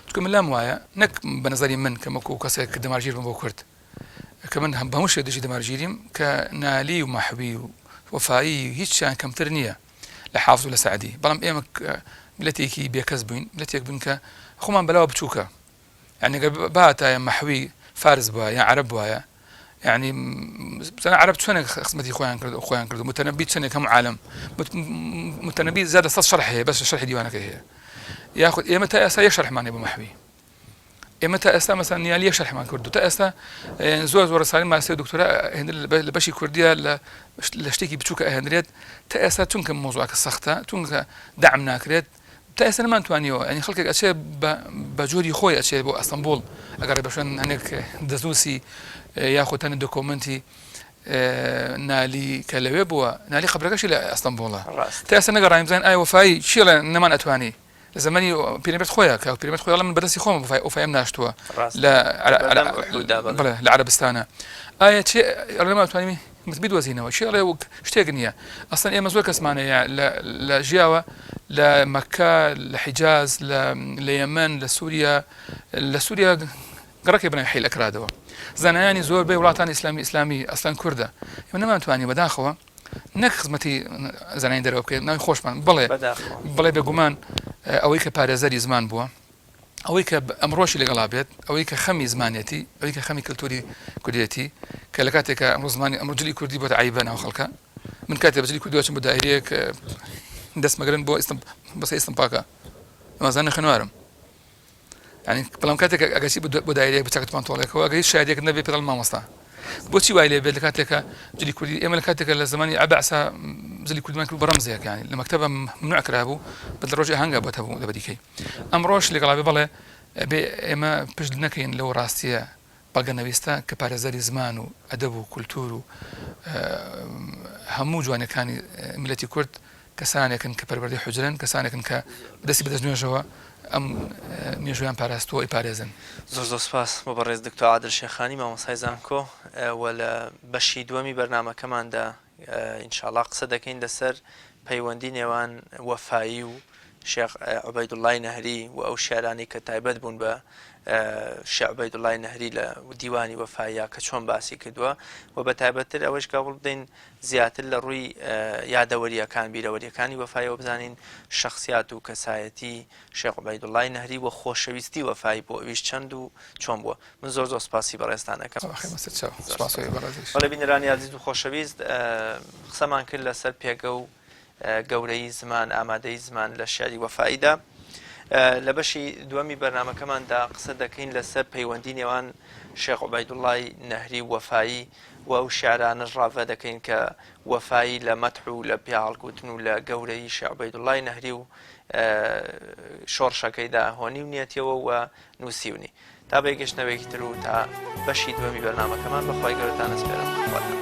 چونکە من لام وایە نەک بە نەزەری من کە وەکو کەسێک کە دەمارگیر بم بۆ کورد کە من بەهەموو شێ دژی دەمارگیریم کە نالی و محوی و وەفایی هیچیان کەمتر نییە لە حافظ و لە سعدی بەڵام ئێمە ملەتێکی بێکەس بووین ملەتێک بن کە خۆمان بەلاوە بچووکە یعنی باتایە محوی فارس بووە یا عەرەب بووایە يعني مثلا عرب شلون خصمتي اخوان كردو متنبي شلون كم عالم متنبي زاد صد شرح هي بس شرح ديوانك هي ياخذ متى اسا يشرح معني ابو محوي متى اسا مثلا يالي يشرح معني كردو تاسا زور رسالة مع السيد دكتوره لبشي كرديه لشتيكي بتشوك هندريت تاسا تنك موضوعك السخته تنك دعم ناكريت تاسا ما انتوانيو يعني خلقك اشياء بجوري خويا اشياء بو اسطنبول اقرب عشان هناك دزوسي ياخذ ثاني دوكومنتي نالي كلوي بوا نالي خبركش الى اسطنبول تاسا نقرا زين اي وفاي شيله نمان اتواني زماني بيرمت خويا بيرمت خويا من بدرسي خوم وفاي مناشتوا لا لعربستان اي شيء ما اتواني مثبت وزينه شيء لا اشتيقنيه اصلا اي مزور كسمانه لا جياوه لمكه لحجاز ليمن لسوريا قرك ابن حي الاكرادو زناني زور بي ولاتان اسلامي اصلا كرده من ما تواني بداخوا نك خدمتي زناني درو بك ناوي خوش من بلي بغمان اويك بارزري زمان بوا اويك امروشي لقلابيت اويك خمي زمانيتي اويك خمي كلتوري كرديتي كلكاتك امر زماني امر جلي كردي بوت عيبنا وخلقه من كاتب جلي كردي واشم بدايريك دس مقرن بو بس استنباكا ما زان خنوارم يعني بلام كاتك اگشي بدايريك بتاكت بانطولك واگي شاديك النبي بدل ما مستا بوتشي وايلي بلكاتك جلي كردي اما كاتك لزماني عبعسا زلي كردي ماكل برمزيك يعني لما كتبه ممنوع كرابو بدل رجع هانغا بتبو لبديكي امروش اللي قلابي بله اما بجدنكين لو راستيه بلغ نويستا كبارزري زمان وادب وكولتور همو جواني كان ملتي كرد كسانكن كبربردي حجرن كسانكن كدسي بدجنو جوا ام ميجوان باراستو اي باريزن زۆر سپاس بۆ بەڕێز دکتۆر عادل شێخانی مامۆستای زانکۆ وە لە بەشی دووەمی بەرنامەکەماندا ئینشاءڵڵا قسە دەکەین لەسەر پەیوەندی نێوان وەفایی و شێخ عوبەیدوڵڵای نەهری و ئەو شێعرانی کە تایبەت بوون بە شێخ عوبەیدوڵڵای نەهری لە دیوانی وەفایا کە چۆن باسی کردووە و بە تایبەتتر ئەوەش قبول بدەین زیاتر لە ڕووی یادەوەریەکان بیرەوەریەکانی وەفایەوە بزانین شخصیات و کەسایەتی شێخ عوبەیدوڵڵای نەهری و خۆشەویستی وەفای بۆ ئەویش چەند و چۆن بووە. من زۆر زۆر سپاسی بەڕێستانەکەم. بەڵێ بینەرانی عەزیز و خۆشەویست، قسەمان کرد لەسەر پێگە و گەورەی زمان، ئامادەی زمان لە شێعری وەفاییدا. لە بەشی دووەمی بەرنامەکەماندا قسە دەکەین لەسەر پەیوەندی نێوان شێخ عوبەیدوڵڵای نەهری و وەفایی و ئەو شێعرانەش ڕاڤە دەکەین کە وەفایی لە مەدح و لە پێڵگوتن و لە گەورەی شێخ عوبەیدوڵڵای نەهری و شۆڕشەکەیدا هۆنی و نیەتیەوە و نووسیونی. تا بەیەگەشتنەوەیەکی تر و تا بەشی دووەمی بەرنامەکەمان بەخوای گەورەتان ئەسپێرم.